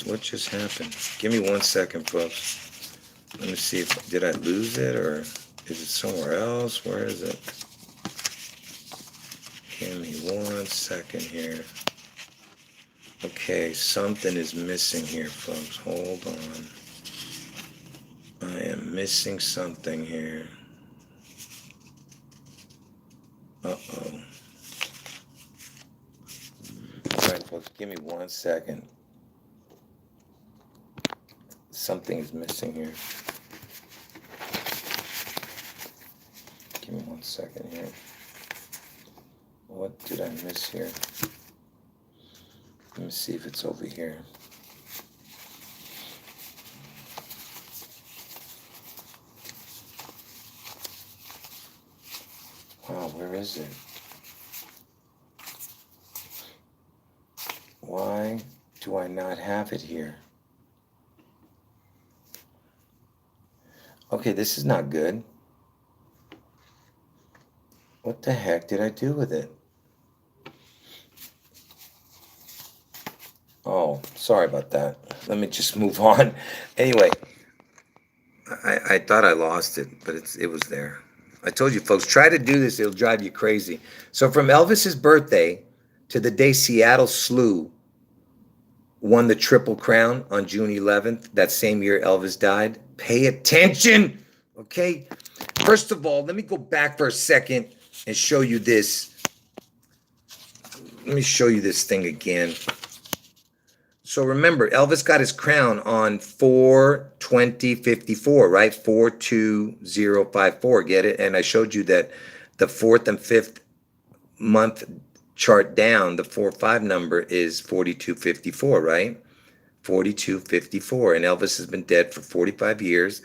What just happened? Give me 1 second, folks. Let me see did I lose it or is it somewhere else? Where is it? Give me 1 second here. Okay, something is missing here, folks. Hold on. I am missing something here. Uh-oh. All right, folks, give me 1 second. Something is missing here. Give me 1 second here. What did I miss here? Let me see if it's over here. Wow, where is it? Why do I not have it here? Okay, this is not good. What the heck did I do with it? Oh, sorry about that. Let me just move on. Anyway, I thought I lost it, but it was there. I told you, folks, try to do this. It'll drive you crazy. So from Elvis's birthday to the day Seattle Slew won the Triple Crown on June 11th, that same year Elvis died, pay attention. Okay. First of all, let me go back for a second and show you this. Let me show you this thing again. So remember, Elvis got his crown on 4/20/54, right? 4/20/54. Get it? And I showed you that the fourth and fifth month chart down, the 4/5 number is 4254, right? 4254. And Elvis has been dead for 45 years,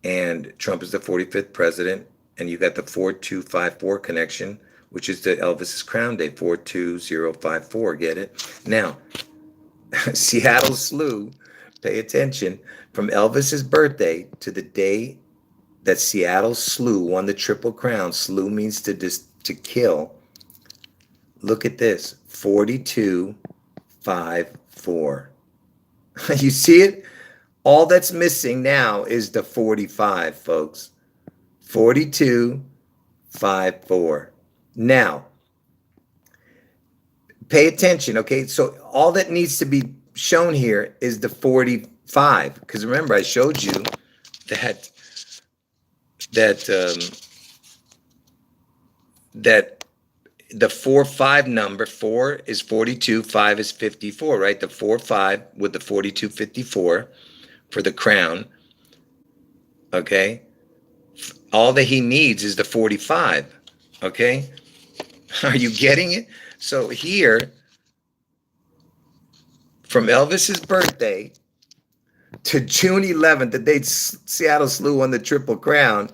and Trump is the 45th president. And you got the 4254 connection, which is to Elvis's crown day, 4/20/54. Get it? Now, Seattle Slew, pay attention, from Elvis's birthday to the day that Seattle Slew won the Triple Crown. Slew means to kill. Look at this, 4254. You see it? All that's missing now is the 45, folks. 4254. Now, pay attention, okay? So all that needs to be shown here is the 45, because remember I showed you that that the 4/5 number, 4 is 42, 5 is 54, right? The 4/5 with the 4254 for the crown, okay? All that he needs is the 45, okay? Are you getting it? So here, from Elvis's birthday to June 11th, the day Seattle Slew won the Triple Crown,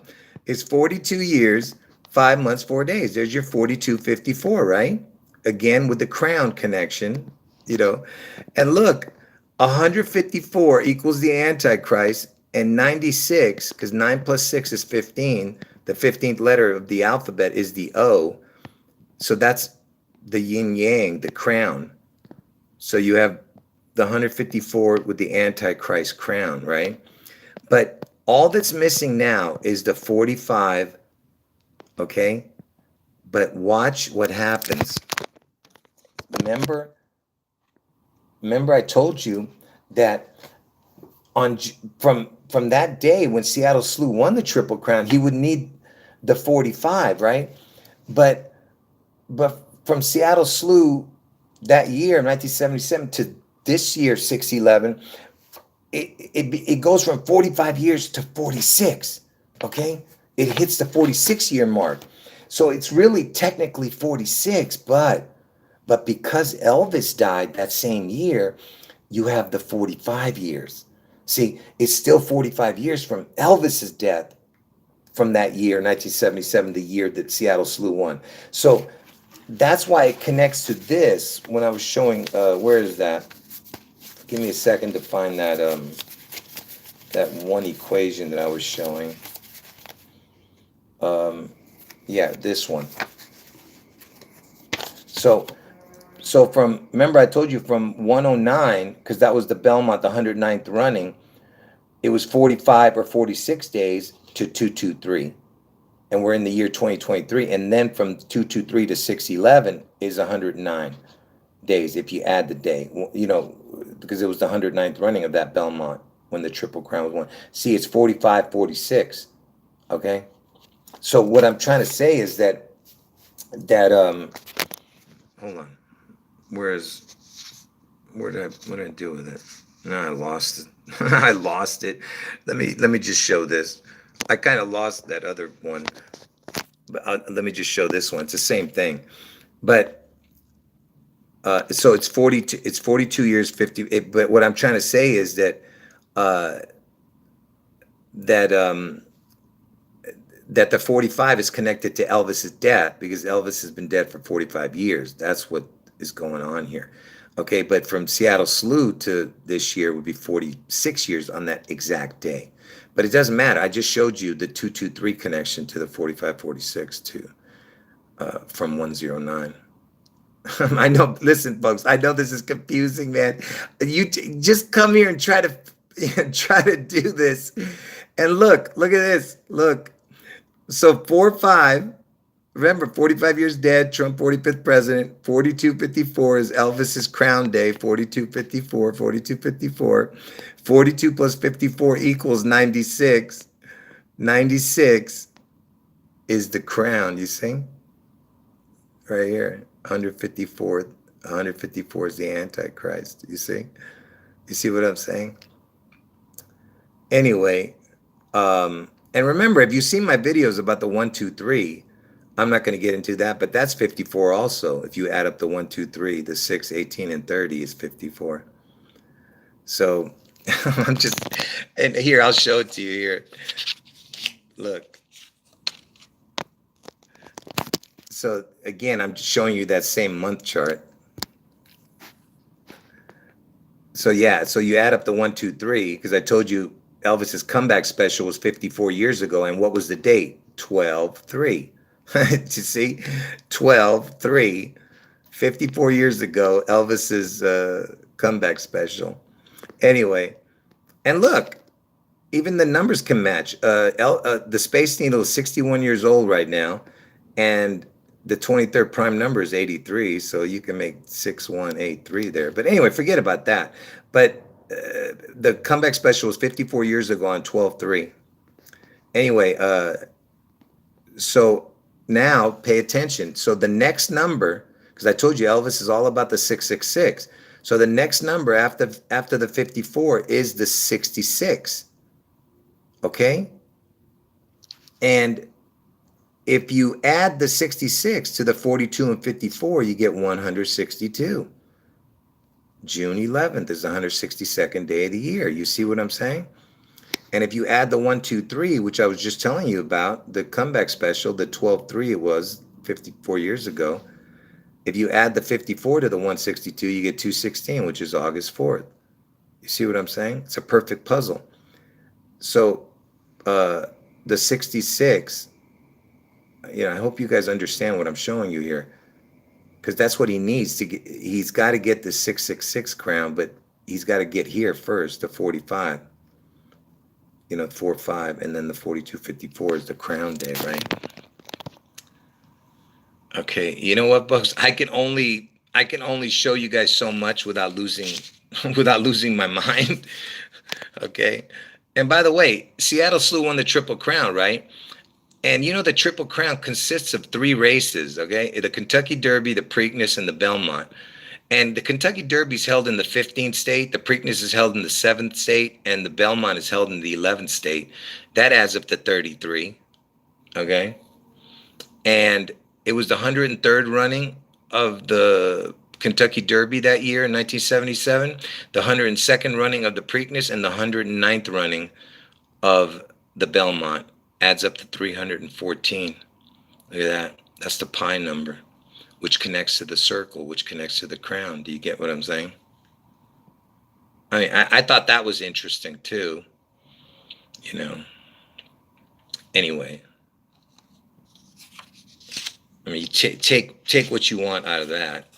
is 42 years, 5 months, 4 days. There's your 4254, right? Again, with the crown connection, you know. And look, 154 equals the Antichrist, and 96, because 9 plus 6 is 15. The 15th letter of the alphabet is the O. So that's the yin yang, the crown. So you have the 154 with the Antichrist crown, right? But all that's missing now is the 45, okay? But watch what happens. Remember I told you that from that day when Seattle Slew won the Triple Crown, he would need the 45, right? But from Seattle Slew that year, 1977, to this year, 6/11, it goes from 45 years to 46, okay? It hits the 46-year mark. So it's really technically 46, but because Elvis died that same year, you have the 45 years. See, it's still 45 years from Elvis's death from that year, 1977, the year that Seattle Slew won. So that's why it connects to this when I was showing, where is that? Give me a second to find that that one equation that I was showing. Yeah, this one. So from, remember I told you from 109, because that was the Belmont, the 109th running, it was 45 or 46 days to 223. And we're in the year 2023. And then from 223 to 6/11 is 109 days if you add the day, you know, because it was the 109th running of that Belmont when the Triple Crown was won. See, it's 45, 46. Okay. So what I'm trying to say is that hold on. What did I do with it? No, I lost it. I lost it. Let me just show this. I kind of lost that other one. But let me just show this one. It's the same thing. But so it's 42. It's 42 years, 50. But what I'm trying to say is that that the 45 is connected to Elvis's death, because Elvis has been dead for 45 years. That's what is going on here. Okay, but from Seattle Slew to this year would be 46 years on that exact day. But it doesn't matter. I just showed you the 223 connection to the 4546 to from 109. I know. Listen, folks. I know this is confusing, man. You just come here and try to do this, and look at this. Look. So 4-5. Remember, 45 years dead, Trump 45th president. 4254 is Elvis's crown day. 4254, 4254. 42 plus 54 equals 96. 96 is the crown, you see? Right here. 154. 154 is the Antichrist. You see? You see what I'm saying? Anyway, and remember, if you've seen my videos about the 1, 2, 3, I'm not going to get into that, but that's 54 also. If you add up the 1, 2, 3, the 6, 18, and 30 is 54. So I'm just, and here, I'll show it to you here. Look. So again, I'm just showing you that same month chart. So yeah, so you add up the 1, 2, 3, because I told you Elvis's comeback special was 54 years ago. And what was the date? 12/3. You see? 12/3. 54 years ago, Elvis's comeback special. Anyway, and look, even the numbers can match. The Space Needle is 61 years old right now, and the 23rd prime number is 83, so you can make 6183 there. But anyway, forget about that. But the comeback special was 54 years ago on 12/3. Anyway, so now pay attention. So the next number, because I told you Elvis is all about the 666. So the next number after the 54 is the 66. Okay? And if you add the 66 to the 42 and 54, you get 162. June 11th is the 162nd day of the year. You see what I'm saying? And if you add the 1, 2, 3, which I was just telling you about, the comeback special, the 12/3 it was 54 years ago. If you add the 54 to the 162, you get 216, which is August 4th. You see what I'm saying? It's a perfect puzzle. So the 66, I hope you guys understand what I'm showing you here, because that's what he needs to get. He's got to get the 666 crown, but he's got to get here first, the 45. 4-5, and then the 4254 is the crown day, right? Okay, you know what, folks? I can only show you guys so much without losing my mind. Okay. And by the way, Seattle Slew won the Triple Crown, right? And the Triple Crown consists of 3 races, okay? The Kentucky Derby, the Preakness, and the Belmont. And the Kentucky Derby is held in the 15th state, the Preakness is held in the 7th state, and the Belmont is held in the 11th state. That adds up to 33, okay? And it was the 103rd running of the Kentucky Derby that year in 1977, the 102nd running of the Preakness, and the 109th running of the Belmont. Adds up to 314. Look at that. That's the pi number, which connects to the circle, which connects to the crown. Do you get what I'm saying? I mean, I thought that was interesting too. Anyway, I mean, take what you want out of that.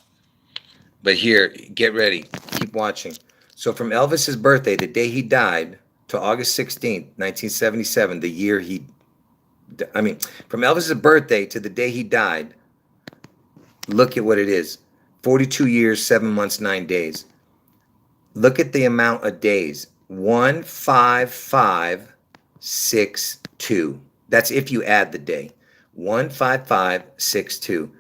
But here, get ready. Keep watching. So from Elvis's birthday, the day he died, to August 16th, 1977, the year from Elvis's birthday to the day he died, look at what it is. 42 years, 7 months, 9 days. Look at the amount of days. 15562. That's if you add the day. 15562.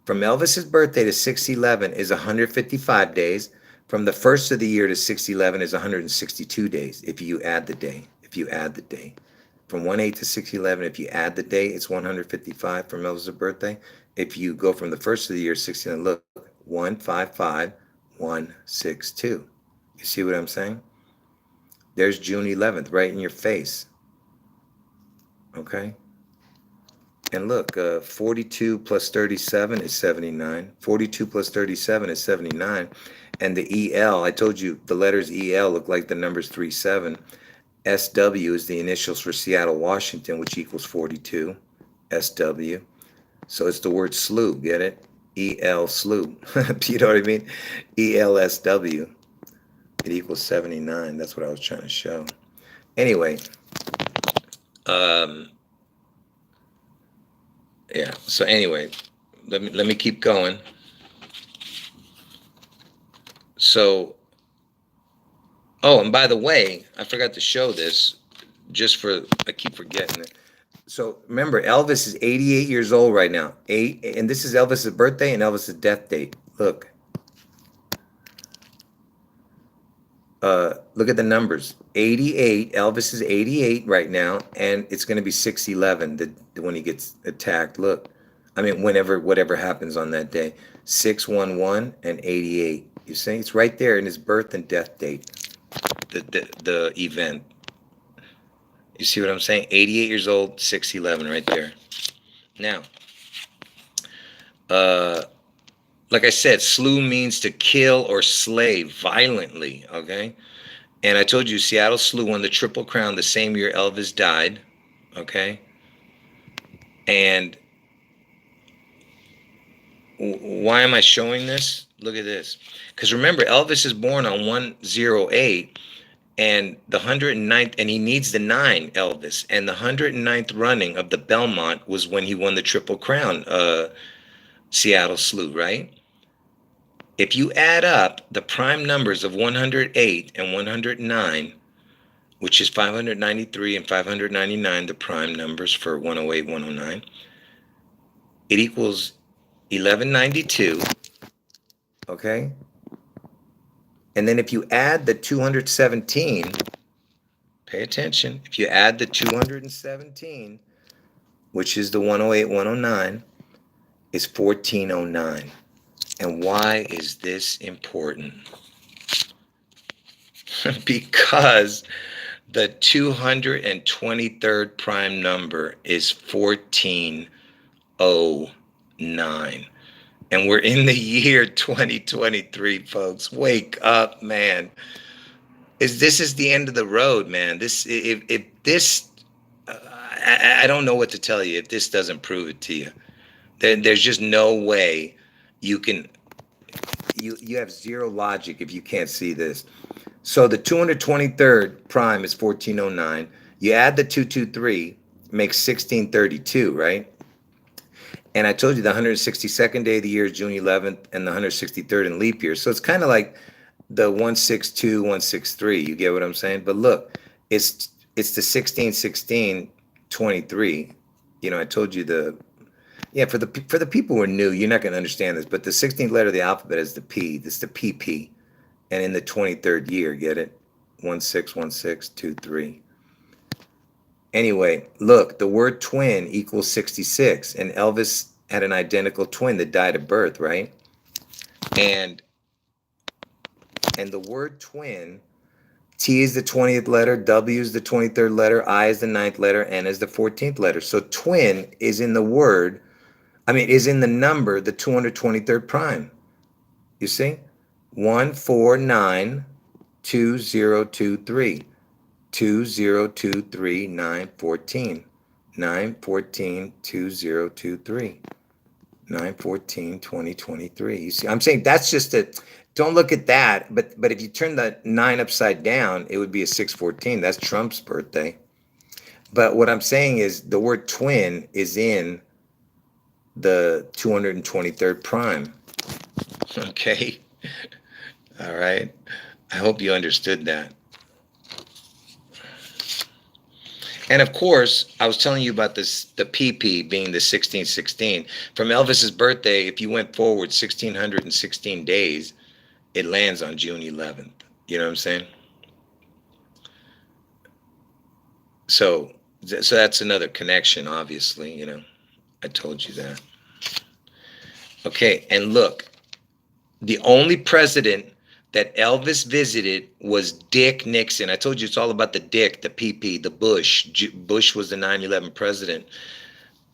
From Elvis's birthday to 6/11 is 155 days. From the first of the year to 6/11 is 162 days if you add the day. From 1/8 to 6/11, if you add the day, it's 155 from Elvis's birthday. If you go from the first of the year to 6/11, look, 155,162. You see what I'm saying? There's June 11th right in your face. Okay? And look, 42 plus 37 is 79. 42 plus 37 is 79. And the EL, I told you the letters EL look like the numbers 37. SW is the initials for Seattle, Washington, which equals 42. SW. So it's the word slew, get it? EL slew. You know what I mean? ELSW. It equals 79. That's what I was trying to show. Anyway, Yeah. So anyway, let me keep going. So, oh, and by the way, I forgot to show this. I keep forgetting it. So remember, Elvis is 88 years old right now. And this is Elvis's birthday and Elvis's death date. Look at the numbers. 88. Elvis is 88 right now, and it's going to be 611 when he gets attacked. Look, I mean, whatever happens on that day, 611 and 88. You see, it's right there in his birth and death date. The event. You see what I'm saying? 88 years old, 611, right there. Now, uh, like I said, slew means to kill or slay violently. Okay. And I told you Seattle Slew won the Triple Crown the same year Elvis died. Okay. And why am I showing this? Look at this. Because remember, Elvis is born on 108 and the 109th, and he needs the 9, Elvis. And the 109th running of the Belmont was when he won the Triple Crown, Seattle Slew, right? If you add up the prime numbers of 108 and 109, which is 593 and 599, the prime numbers for 108, 109, it equals 1192, okay? And then if you add the 217, pay attention, if you add the 217, which is the 108, 109, is 1409. And why is this important? Because the 223rd prime number is 1409. And we're in the year 2023, folks. Wake up, man. This is the end of the road, man. If this, I don't know what to tell you if this doesn't prove it to you. There's just no way you can. You have zero logic if you can't see this. So the 223rd prime is 1409. You add the 223, makes 1632, right? And I told you the 162nd day of the year is June 11th and the 163rd in leap year. So it's kind of like the 162, 163. You get what I'm saying? But look, it's the 1616 23. You know, I told you for the people who are new, you're not going to understand this, but the 16th letter of the alphabet is the P. This is the PP. And in the 23rd year, get it? 161623. Anyway, look, the word twin equals 66, and Elvis had an identical twin that died of birth, right? And the word twin, T is the 20th letter, W is the 23rd letter, I is the 9th letter, N is the 14th letter. So twin is in the is in the number, the 223rd prime. You see? 1492023. 2023 914. 914 2023. 914 2023. You see, I'm saying that's just don't look at that, but if you turn the 9 upside down, it would be a 614. That's Trump's birthday. But what I'm saying is the word twin is in the 223rd prime. Okay. All right. I hope you understood that. And of course, I was telling you about the PP being the 1616. From Elvis's birthday, if you went forward 1616 days, it lands on June 11th. You know what I'm saying? So that's another connection, obviously, you know. I told you that. Okay, and look, the only president that Elvis visited was Dick Nixon. I told you it's all about the Dick, the PP, the Bush. Bush was the 9/11 president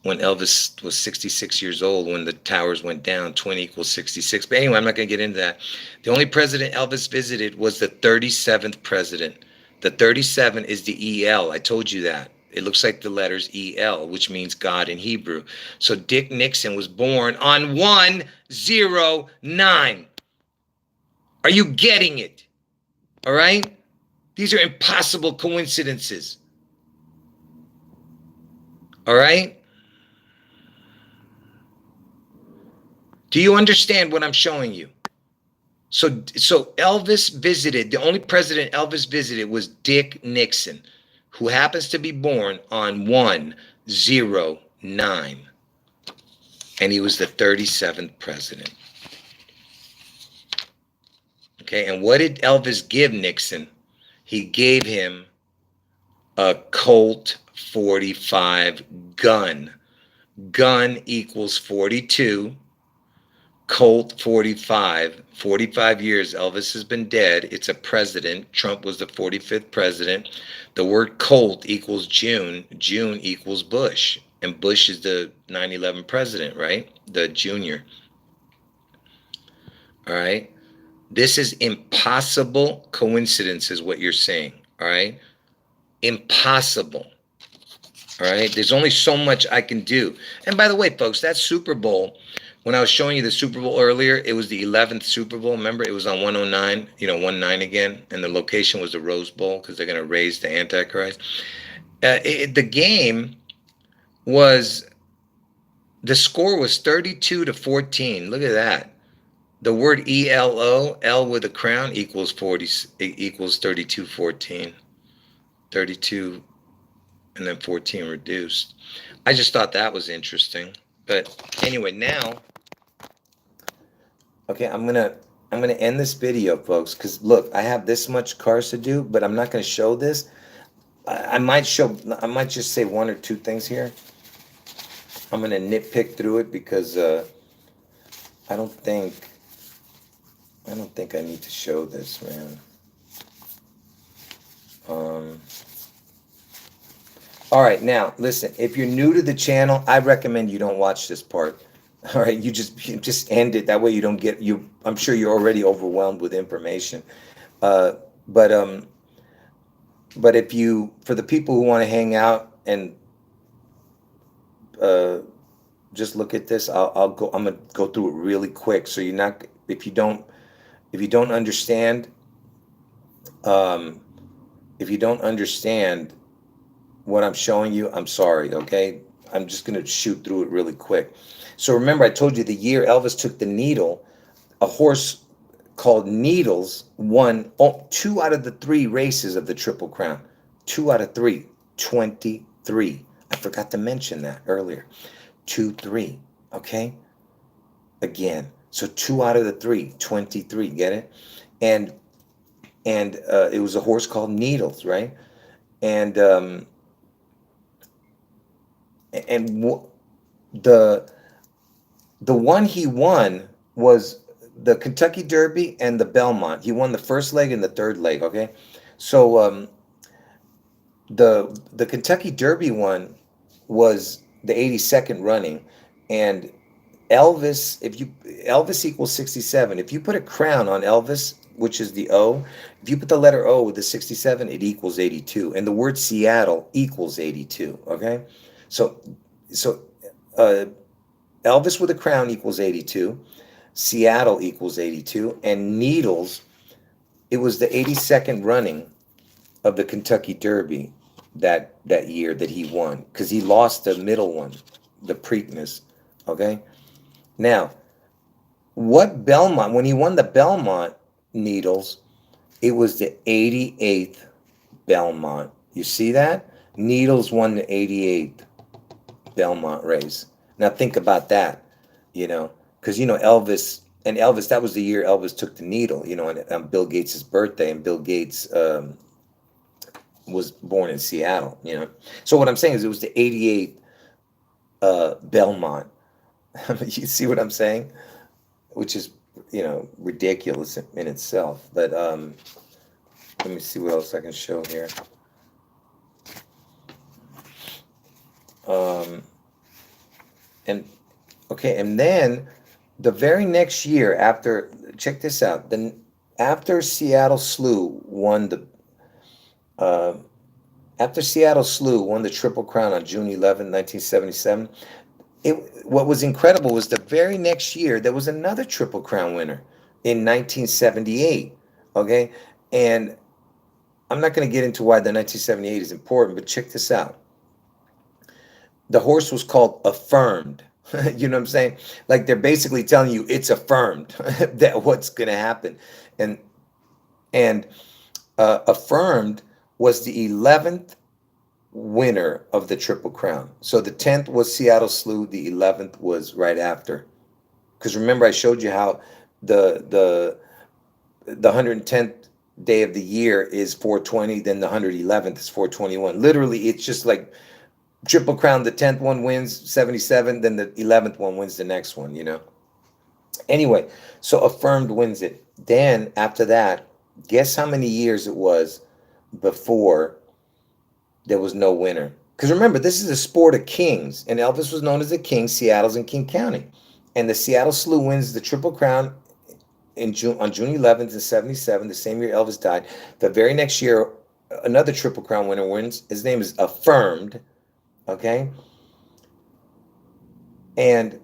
when Elvis was 66 years old when the towers went down. 20 equals 66. But anyway, I'm not going to get into that. The only president Elvis visited was the 37th president. The 37 is the EL. I told you that. It looks like the letters EL, which means God in Hebrew. So Dick Nixon was born on 109. Are you getting it? All right? These are impossible coincidences. All right? Do you understand what I'm showing you? So Elvis visited, the only president Elvis visited was Dick Nixon, who happens to be born on 109. And he was the 37th president. Okay, and what did Elvis give Nixon? He gave him a Colt 45 gun. Gun equals 42. Colt 45. 45 years Elvis has been dead. It's a president. Trump was the 45th president. The word Colt equals June. June equals Bush. And Bush is the 9/11 president, right? The junior. All right. This is impossible coincidence, is what you're saying. All right. Impossible. All right. There's only so much I can do. And by the way, folks, that Super Bowl, when I was showing you the Super Bowl earlier, it was the 11th Super Bowl. Remember, it was on 109, 19 again. And the location was the Rose Bowl because they're going to raise the Antichrist. The game was, the score was 32-14. Look at that. The word ELO, L with a crown, equals 40, equals 32-14. 32 and then 14 reduced. I just thought that was interesting. But anyway, now, okay, I'm gonna end this video, folks, because look, I have this much cars to do, but I'm not gonna show this. I might just say one or two things here. I'm gonna nitpick through it because I don't think I need to show this, man. All right, now listen. If you're new to the channel, I recommend you don't watch this part. All right, you just end it. That way you don't get you. I'm sure you're already overwhelmed with information. But if you, for the people who want to hang out and just look at this, I'll go. I'm gonna go through it really quick. So you're not. If you don't understand, what I'm showing you, I'm sorry, okay? I'm just going to shoot through it really quick. So remember, I told you the year Elvis took the needle, a horse called Needles won 2 out of the 3 races of the Triple Crown. 2 out of 3, 23. I forgot to mention that earlier. 2-3, okay? Again, so 2 out of the 3, 23, get it? And it was a horse called Needles, right? And the one he won was the Kentucky Derby and the Belmont. He won the first leg and the third leg. Okay, so the Kentucky Derby one was the 82nd running, and Elvis, Elvis equals 67. If you put a crown on Elvis, which is the O, if you put the letter O with the 67, it equals 82. And the word Seattle equals 82. Okay? So Elvis with a crown equals 82. Seattle equals 82. And Needles, it was the 82nd running of the Kentucky Derby that year that he won, because he lost the middle one, the Preakness. Okay? Now, what Belmont, when he won the Belmont Needles, it was the 88th Belmont. You see that? Needles won the 88th Belmont race. Now think about that, because, Elvis, that was the year Elvis took the needle, on Bill Gates' birthday, and Bill Gates was born in Seattle, So what I'm saying is it was the 88th Belmont. You see what I'm saying? Which is, ridiculous in itself. But let me see what else I can show here. And then the very next year after, check this out. Then after Seattle Slew won the Triple Crown on June 11, 1977. What was incredible was the very next year there was another Triple Crown winner in 1978. Okay, and I'm not going to get into why the 1978 is important, but check this out. The horse was called Affirmed. You know what I'm saying? Like they're basically telling you it's affirmed that what's going to happen. And and affirmed was the 11th winner of the Triple Crown. So the 10th was Seattle Slew, the 11th was right after. Because remember, I showed you how the the the 110th day of the year is 420, then the 111th is 421. Literally, it's just like Triple Crown. The 10th one wins 77, then the 11th one wins the next one. Anyway, so affirmed wins it. Then after that, guess how many years it was before there was no winner? Because remember, this is a sport of kings, and Elvis was known as the king. Seattle's in King County, and the Seattle Slew wins the Triple Crown on June 11th in 77, the same year Elvis died. The very next year, another Triple Crown winner wins. His name is Affirmed. Okay, and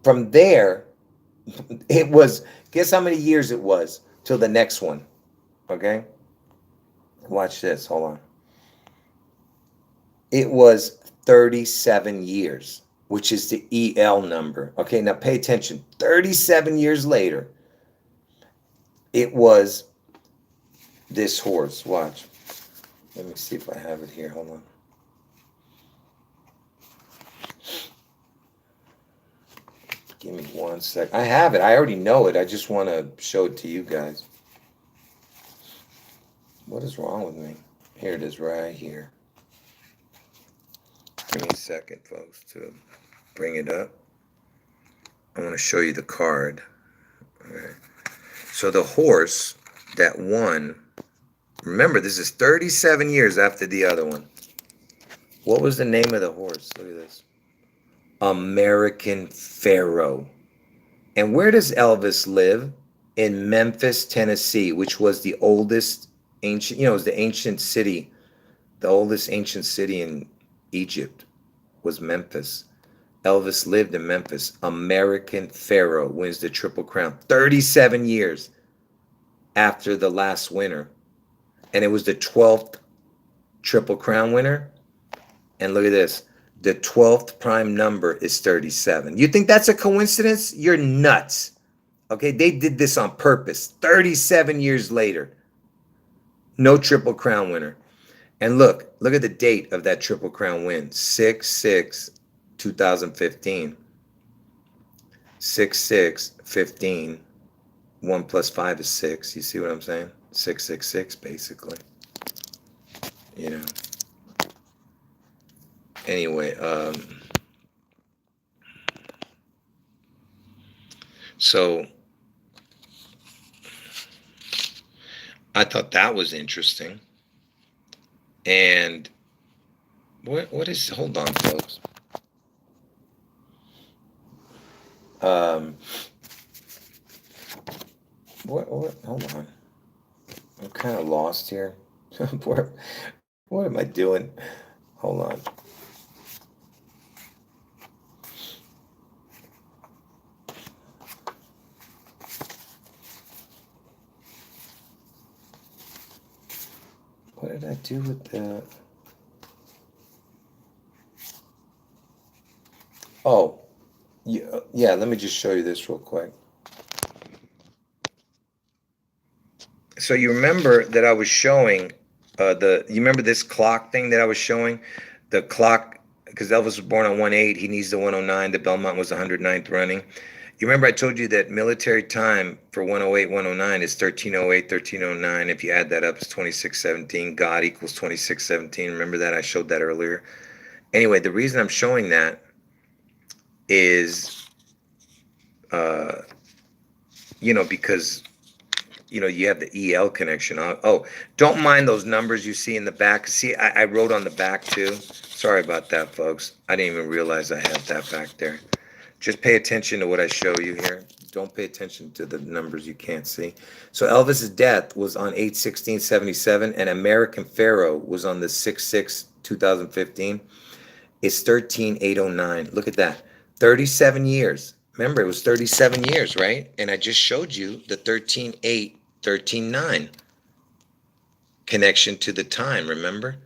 from there, it was, guess how many years it was till the next one. Okay, watch this. Hold on. It was 37 years, which is the EL number. Okay, now pay attention. 37 years later, it was this horse. Watch. Let me see if I have it here. Hold on. Give me 1 sec. I have it. I already know it. I just want to show it to you guys. What is wrong with me? Here it is right here. Give me a second, folks, to bring it up. I want to show you the card. Okay. So the horse that won, remember, this is 37 years after the other one. What was the name of the horse? Look at this. American Pharaoh. And where does Elvis live? In Memphis, Tennessee, which was the oldest ancient, it was the ancient city. The oldest ancient city in Egypt was Memphis. Elvis lived in Memphis. American Pharaoh wins the Triple Crown 37 years after the last winner. And it was the 12th Triple Crown winner. And look at this. The 12th prime number is 37. You think that's a coincidence? You're nuts. Okay, they did this on purpose. 37 years later, no Triple Crown winner. And look at the date of that Triple Crown win. 6/6/2015. 6/6/15. 1 plus 5 is 6. You see what I'm saying? 666, basically. Anyway, so I thought that was interesting. And what is, hold on, folks. Hold on. I'm kind of lost here. What am I doing? Hold on. What did I do with the... Oh, yeah, let me just show you this real quick. So you remember that I was showing you remember this clock thing that I was showing? The clock, because Elvis was born on 1/8, he needs the 109, the Belmont was the 109th running. You remember I told you that military time for 108, 109 is 1308, 1309. If you add that up, it's 2617. God equals 2617. Remember that? I showed that earlier. Anyway, the reason I'm showing that is, because, you have the EL connection. Oh, don't mind those numbers you see in the back. See, I wrote on the back too. Sorry about that, folks. I didn't even realize I had that back there. Just pay attention to what I show you here. Don't pay attention to the numbers you can't see. So Elvis's death was on 8/16/77, and American Pharaoh was on the 6/6/2015. It's 13/809. Look at that. 37 years. Remember, it was 37 years, right? And I just showed you the 13/8, 13/9 connection to the time, remember?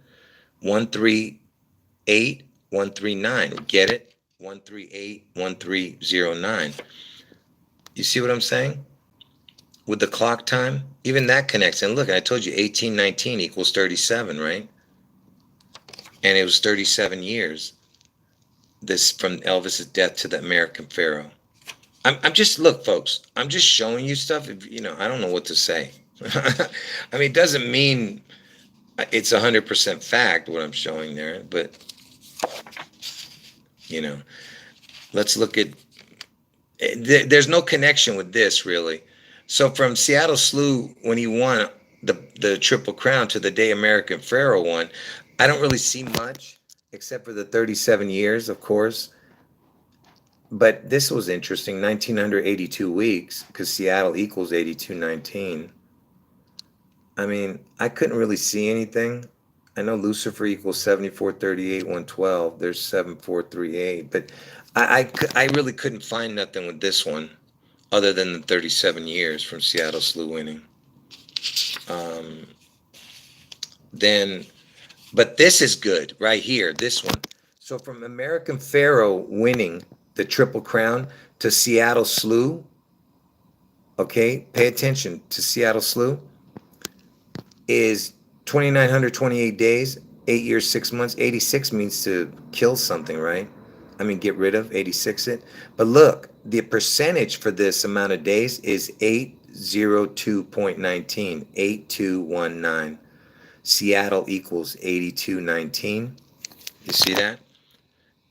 138 139. Get it? 138, 1309. You see what I'm saying? With the clock time, even that connects. And look, I told you 1819 equals 37, right? And it was 37 years. This from Elvis's death to the American Pharaoh. I'm just, look, folks, I'm just showing you stuff. If, I don't know what to say. I mean, it doesn't mean it's 100% fact what I'm showing there, but let's look at. There's no connection with this really. So from Seattle Slew when he won the Triple Crown to the day American Pharaoh won, I don't really see much except for the 37 years, of course. But this was interesting, 1982 weeks, because Seattle equals 8219. I mean, I couldn't really see anything. I know Lucifer equals 7438 112. There's 7438, but I really couldn't find nothing with this one other than the 37 years from Seattle Slew winning. But this is good right here, this one. So from American Pharaoh winning the Triple Crown to Seattle Slew, okay, pay attention to Seattle Slew, is 2,928 days, 8 years, 6 months. 86 means to kill something, right? I mean, get rid of, 86 it. But look, the percentage for this amount of days is 802.19, 8219. Seattle equals 8219. You see that?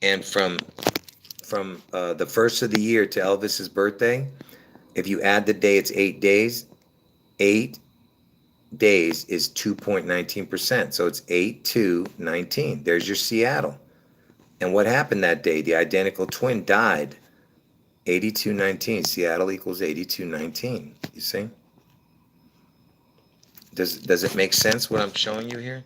And from the first of the year to Elvis's birthday, if you add the day, it's 8 days. 8 days is 2.19%. So it's 8219. There's your Seattle. And what happened that day? The identical twin died. 8219. Seattle equals 8219. You see? Does it make sense what I'm showing you here?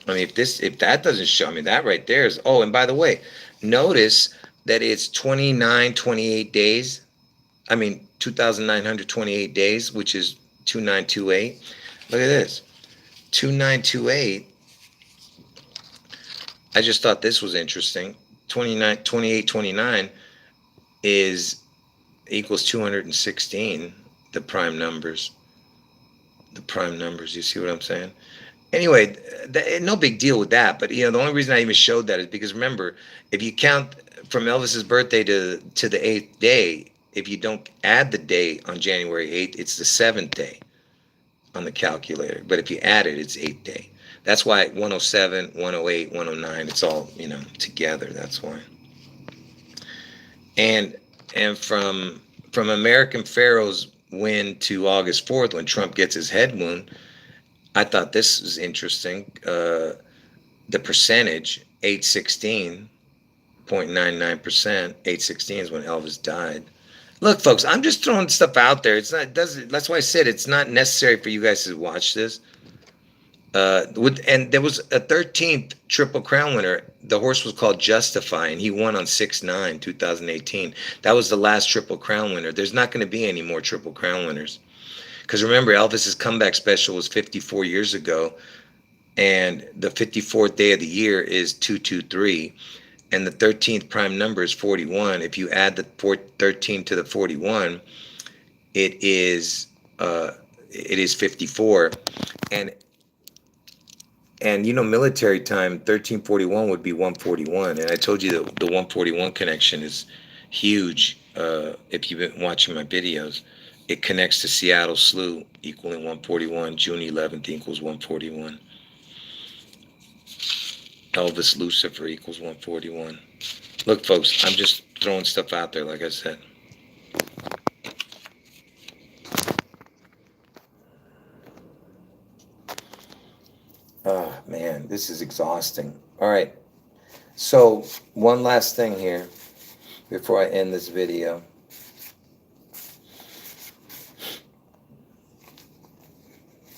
I mean, if that doesn't show, I mean, that right there is, oh, and by the way, notice that it's 2928 days. I mean, 2,928 days, which is 2928. Look at this. 2928. I just thought this was interesting. 2829 is equals 216, the prime numbers. The prime numbers, you see what I'm saying? Anyway, no big deal with that. But the only reason I even showed that is because remember, if you count from Elvis's birthday to the 8th day, if you don't add the day on January 8th, it's the 7th day on the calculator. But if you add it, it's 8th day. That's why 107, 108, 109, it's all together. That's why. And from American Pharaoh's win to August 4th, when Trump gets his head wound, I thought this was interesting. The percentage, 816.99%. 816 is when Elvis died. Look, folks, I'm just throwing stuff out there. That's why I said it's not necessary for you guys to watch this. And there was a 13th Triple Crown winner. The horse was called Justify, and he won on 6/9/2018. That was the last Triple Crown winner. There's not going to be any more Triple Crown winners. Because remember, Elvis's comeback special was 54 years ago, and the 54th day of the year is 223, and the 13th prime number is 41. If you add the 13 to the 41, it is 54, and military time 1341 would be 141, and I told you that the 141 connection is huge. If you've been watching my videos. It connects to Seattle Slew equaling 141. June 11th equals 141. Elvis Lucifer equals 141. Look, folks, I'm just throwing stuff out there, like I said. Oh, man, this is exhausting. All right. So, one last thing here before I end this video.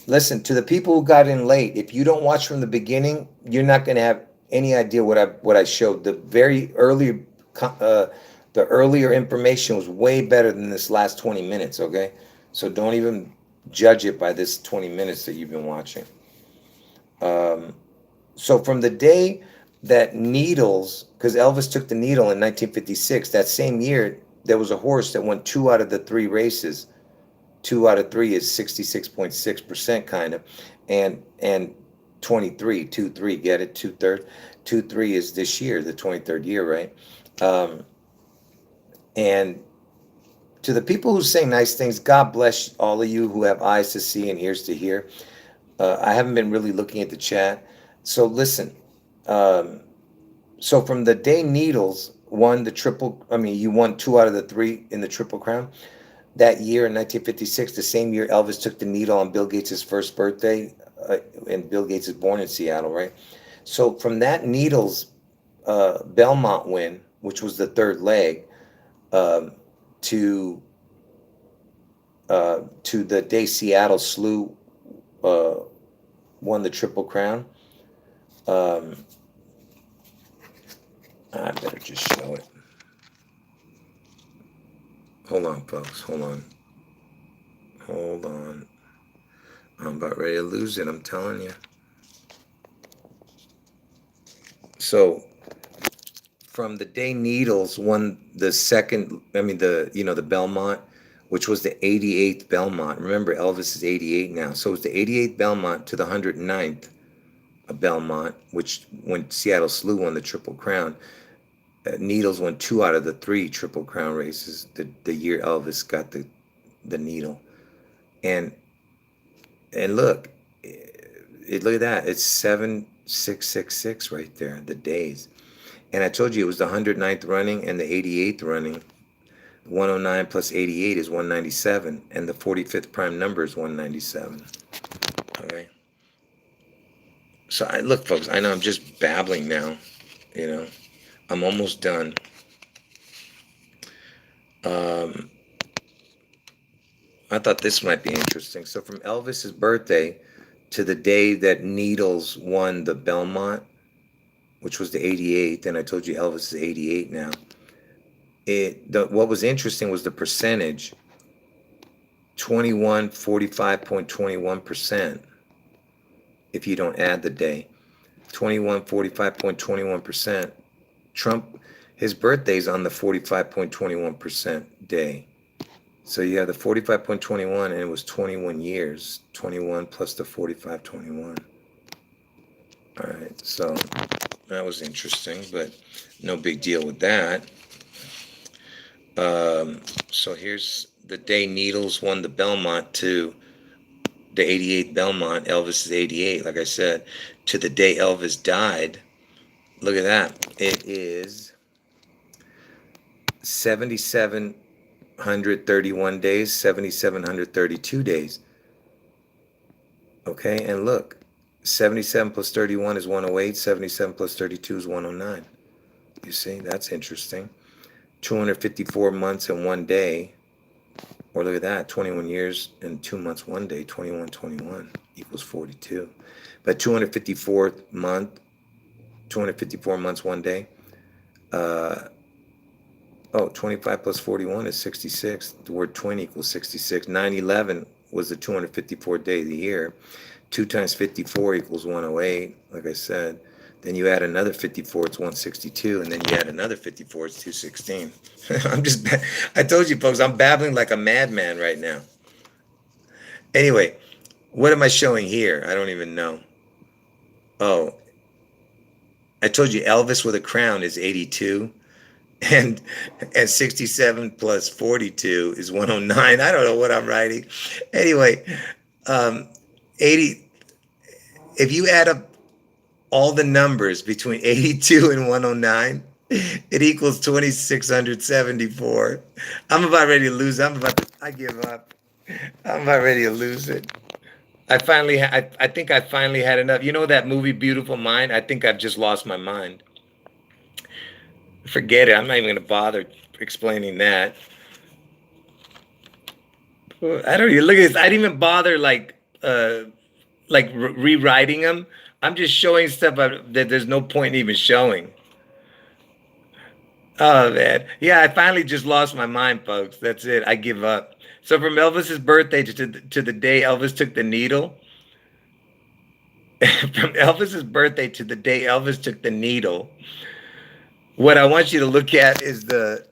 Listen, to the people who got in late, if you don't watch from the beginning, you're not going to have any idea what I showed. The earlier information was way better than this last 20 minutes, okay? So don't even judge it by this 20 minutes that you've been watching. So from the day that needles, because Elvis took the needle in 1956, that same year there was a horse that won 2 out of the 3 races. 2 out of 3 is 66.6% kind of, and 23, 2 3, get it, 2/3, 2 3 is this year, the 23rd year, right? Um, and to the people who say nice things, God bless all of you who have eyes to see and ears to hear. I haven't been really looking at the chat, so listen. Um, so from the day Needles won the triple, I mean, you won 2 out of the 3 in the Triple Crown. That year in 1956, the same year Elvis took the needle on Bill Gates' first birthday, and Bill Gates is born in Seattle, right? So from that Needles Belmont win, which was the third leg, um, to to the day Seattle Slew uh, won the Triple Crown. Um, I better just show it. Hold on, folks. Hold on. Hold on. I'm about ready to lose it. I'm telling you. So from the day Needles won the second, I mean the Belmont, which was the 88th Belmont. Remember, Elvis is 88 now, so it was the 88th Belmont to the 109th Belmont, which when Seattle Slew won the Triple Crown. Needles won 2 out of the 3 Triple Crown races. The year Elvis got the needle, and look, look at that. It's 7666 right there. The days. And I told you it was the 109th running and the 88th running. 109 plus 88 is 197, and the 45th prime number is 197. Okay. So look, folks. I know I'm just babbling now. You know, I'm almost done. Um, I thought this might be interesting. So from Elvis's birthday to the day that Needles won the Belmont, which was the 88th, and I told you Elvis is 88 now. What was interesting was the percentage. 2145.21%, if you don't add the day. 2145.21%. Trump, his birthday's on the 45.21% day. So you have the 45.21, and it was 21 years. 21 plus the 45.21. All right, so that was interesting, but no big deal with that. So here's the day Needles won the Belmont to the 88th Belmont. Elvis is 88, like I said, to the day Elvis died. Look at that. It is 7,731 days, 7,732 days. Okay, and look, 77 plus 31 is 108, 77 plus 32 is 109. You see, that's interesting. 254 months and 1 day. Or look at that, 21 years and 2 months, 1 day, 21 equals 42. But 254th month, 254 months, 1 day. 25 plus 41 is 66. The word twin equals 66. 9/11 was the 254th day of the year. 2 times 54 equals 108, like I said. Then you add another 54, it's 162, and then you add another 54, it's 216. I told you folks, I'm babbling like a madman right now. Anyway, what am I showing here? I don't even know. Oh, I told you Elvis with a crown is 82, and 67 plus 42 is 109. I don't know what I'm writing. Anyway, 80. If you add up all the numbers between 82 and 109, it equals 2,674. I'm about ready to lose. I give up. I'm about ready to lose it. I think I finally had enough. You know that movie Beautiful Mind? I think I've just lost my mind. Forget it. I'm not even going to bother explaining that. I don't even look at this. I didn't even bother rewriting them. I'm just showing stuff that there's no point in even showing. Oh man, yeah. I finally just lost my mind, folks. That's it. I give up. So from Elvis's birthday to the day Elvis took the needle, from Elvis's birthday to the day Elvis took the needle, what I want you to look at is the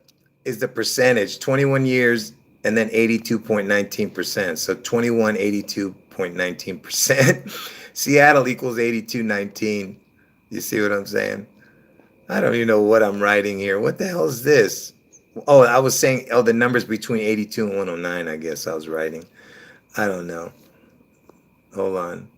percentage, 21 years and then 82.19%. So 21, 82.19%. Seattle equals 8219. You see what I'm saying? I don't even know what I'm writing here. What the hell is this? Oh, I was saying, oh, the numbers between 82 and 109, I guess I was writing. I don't know. Hold on.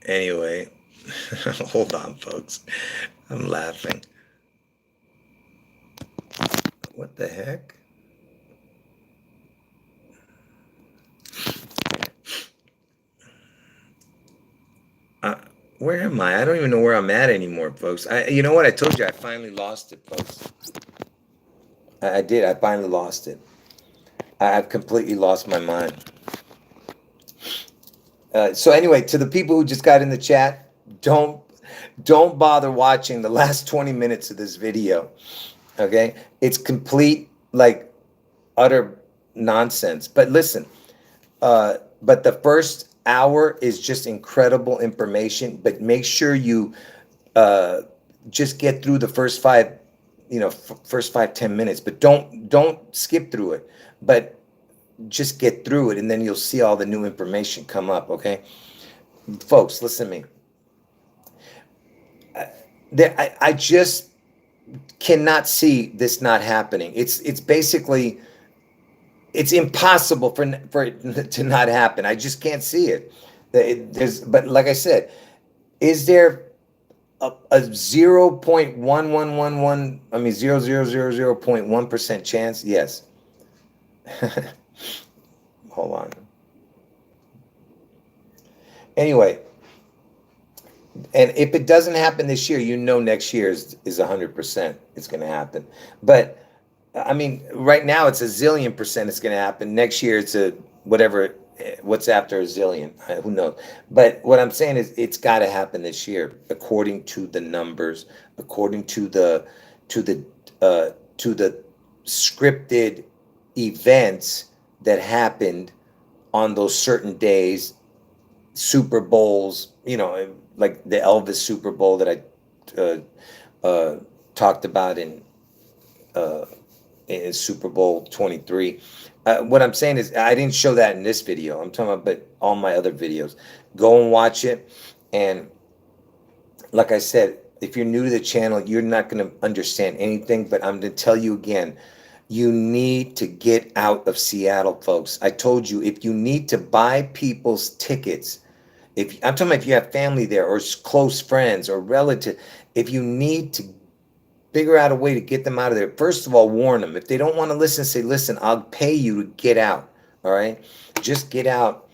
Anyway, hold on, folks. I'm laughing. What the heck? Uh, where am I? I don't even know where I'm at anymore, folks. You know what? I told you I finally lost it, folks. I did. I finally lost it. I've completely lost my mind. So anyway, to the people who just got in the chat, don't don't bother watching the last 20 minutes of this video. Okay, it's complete, like, utter nonsense. But listen, but the first hour is just incredible information. But make sure you just get through the first five, first 5-10 minutes. But don't skip through it. But just get through it, and then you'll see all the new information come up. Okay, folks, listen to me. I just cannot see this not happening. It's basically, it's impossible for it to not happen. I just can't see it. But like I said, is there a 0.1111, I mean 0.1% chance? Yes. Hold on. Anyway, and if it doesn't happen this year, next year is 100% it's going to happen. But I mean, right now it's a zillion percent it's going to happen. Next year it's a whatever, what's after a zillion, who knows. But what I'm saying is it's got to happen this year, according to the numbers, according to the scripted events that happened on those certain days, Super Bowls, like the Elvis Super Bowl that I talked about in Super Bowl 23. What I'm saying is, I didn't show that in this video. I'm talking about, but all my other videos. Go and watch it. And like I said, if you're new to the channel, you're not going to understand anything. But I'm going to tell you again, you need to get out of Seattle, folks. I told you, if you need to buy people's tickets, I'm talking about if you have family there or close friends or relatives, if you need to figure out a way to get them out of there, first of all, warn them. If they don't want to listen, say, listen, I'll pay you to get out. All right? Just get out.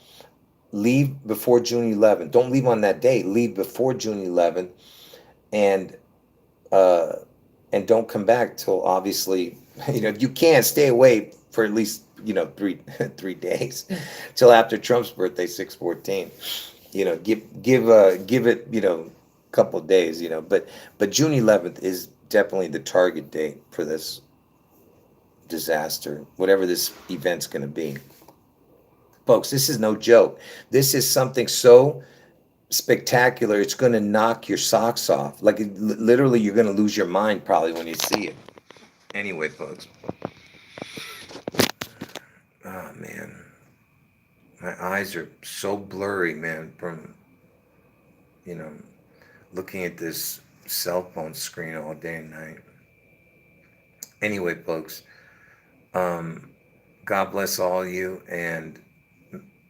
Leave before June 11th. Don't leave on that day. Leave before June 11th. And don't come back till, obviously, you can't stay away for at least, 3 days till after Trump's birthday, 6/14. Give it, a couple of days, but June 11th is definitely the target date for this disaster, whatever this event's going to be. Folks, this is no joke. This is something so spectacular, it's going to knock your socks off. Like, literally, you're going to lose your mind probably when you see it. Anyway, folks. Oh, man. My eyes are so blurry, man, from, looking at this cell phone screen all day and night. Anyway, folks, God bless all of you. And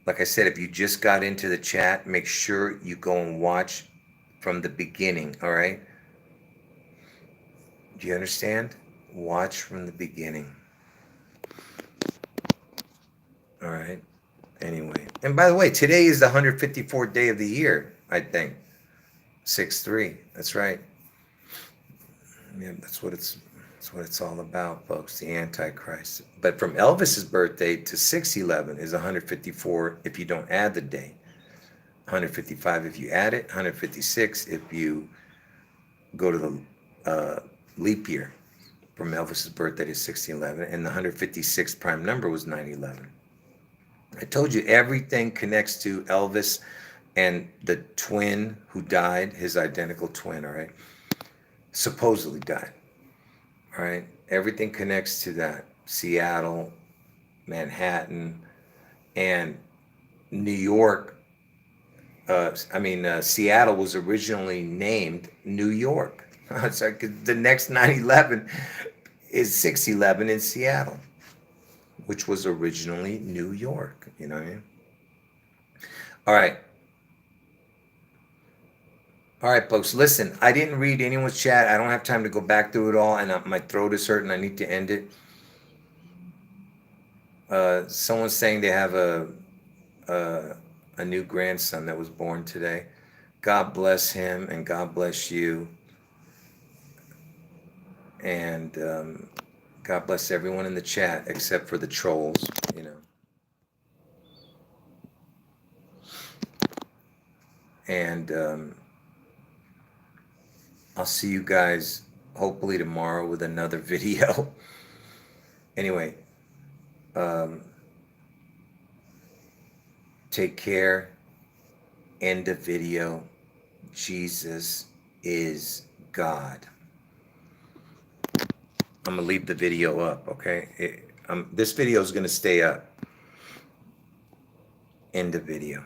like I said, if you just got into the chat, make sure you go and watch from the beginning, all right? Do you understand? Watch from the beginning. All right? Anyway. And by the way, today is the 154th day of the year, I think. 6/3. That's right. Yeah, that's what it's all about, folks, the Antichrist. But from Elvis's birthday to 6/11 is 154 if you don't add the day. 155 if you add it, 156 if you go to the leap year from Elvis's birthday to 1611, and the 156th prime number was 911. I told you everything connects to Elvis and the twin who died, his identical twin, all right? Supposedly died, all right? Everything connects to that. Seattle, Manhattan, and New York. Seattle was originally named New York. It's like the next 9/11 is 6/11 in Seattle, which was originally New York. You know what I mean? All right. All right, folks. Listen, I didn't read anyone's chat. I don't have time to go back through it all, and my throat is hurting. I need to end it. Someone's saying they have a new grandson that was born today. God bless him, and God bless you. And God bless everyone in the chat except for the trolls, you know. And I'll see you guys hopefully tomorrow with another video. Anyway, take care. End of video. Jesus is God. I'm gonna leave the video up, okay? This video is gonna stay up. End of video.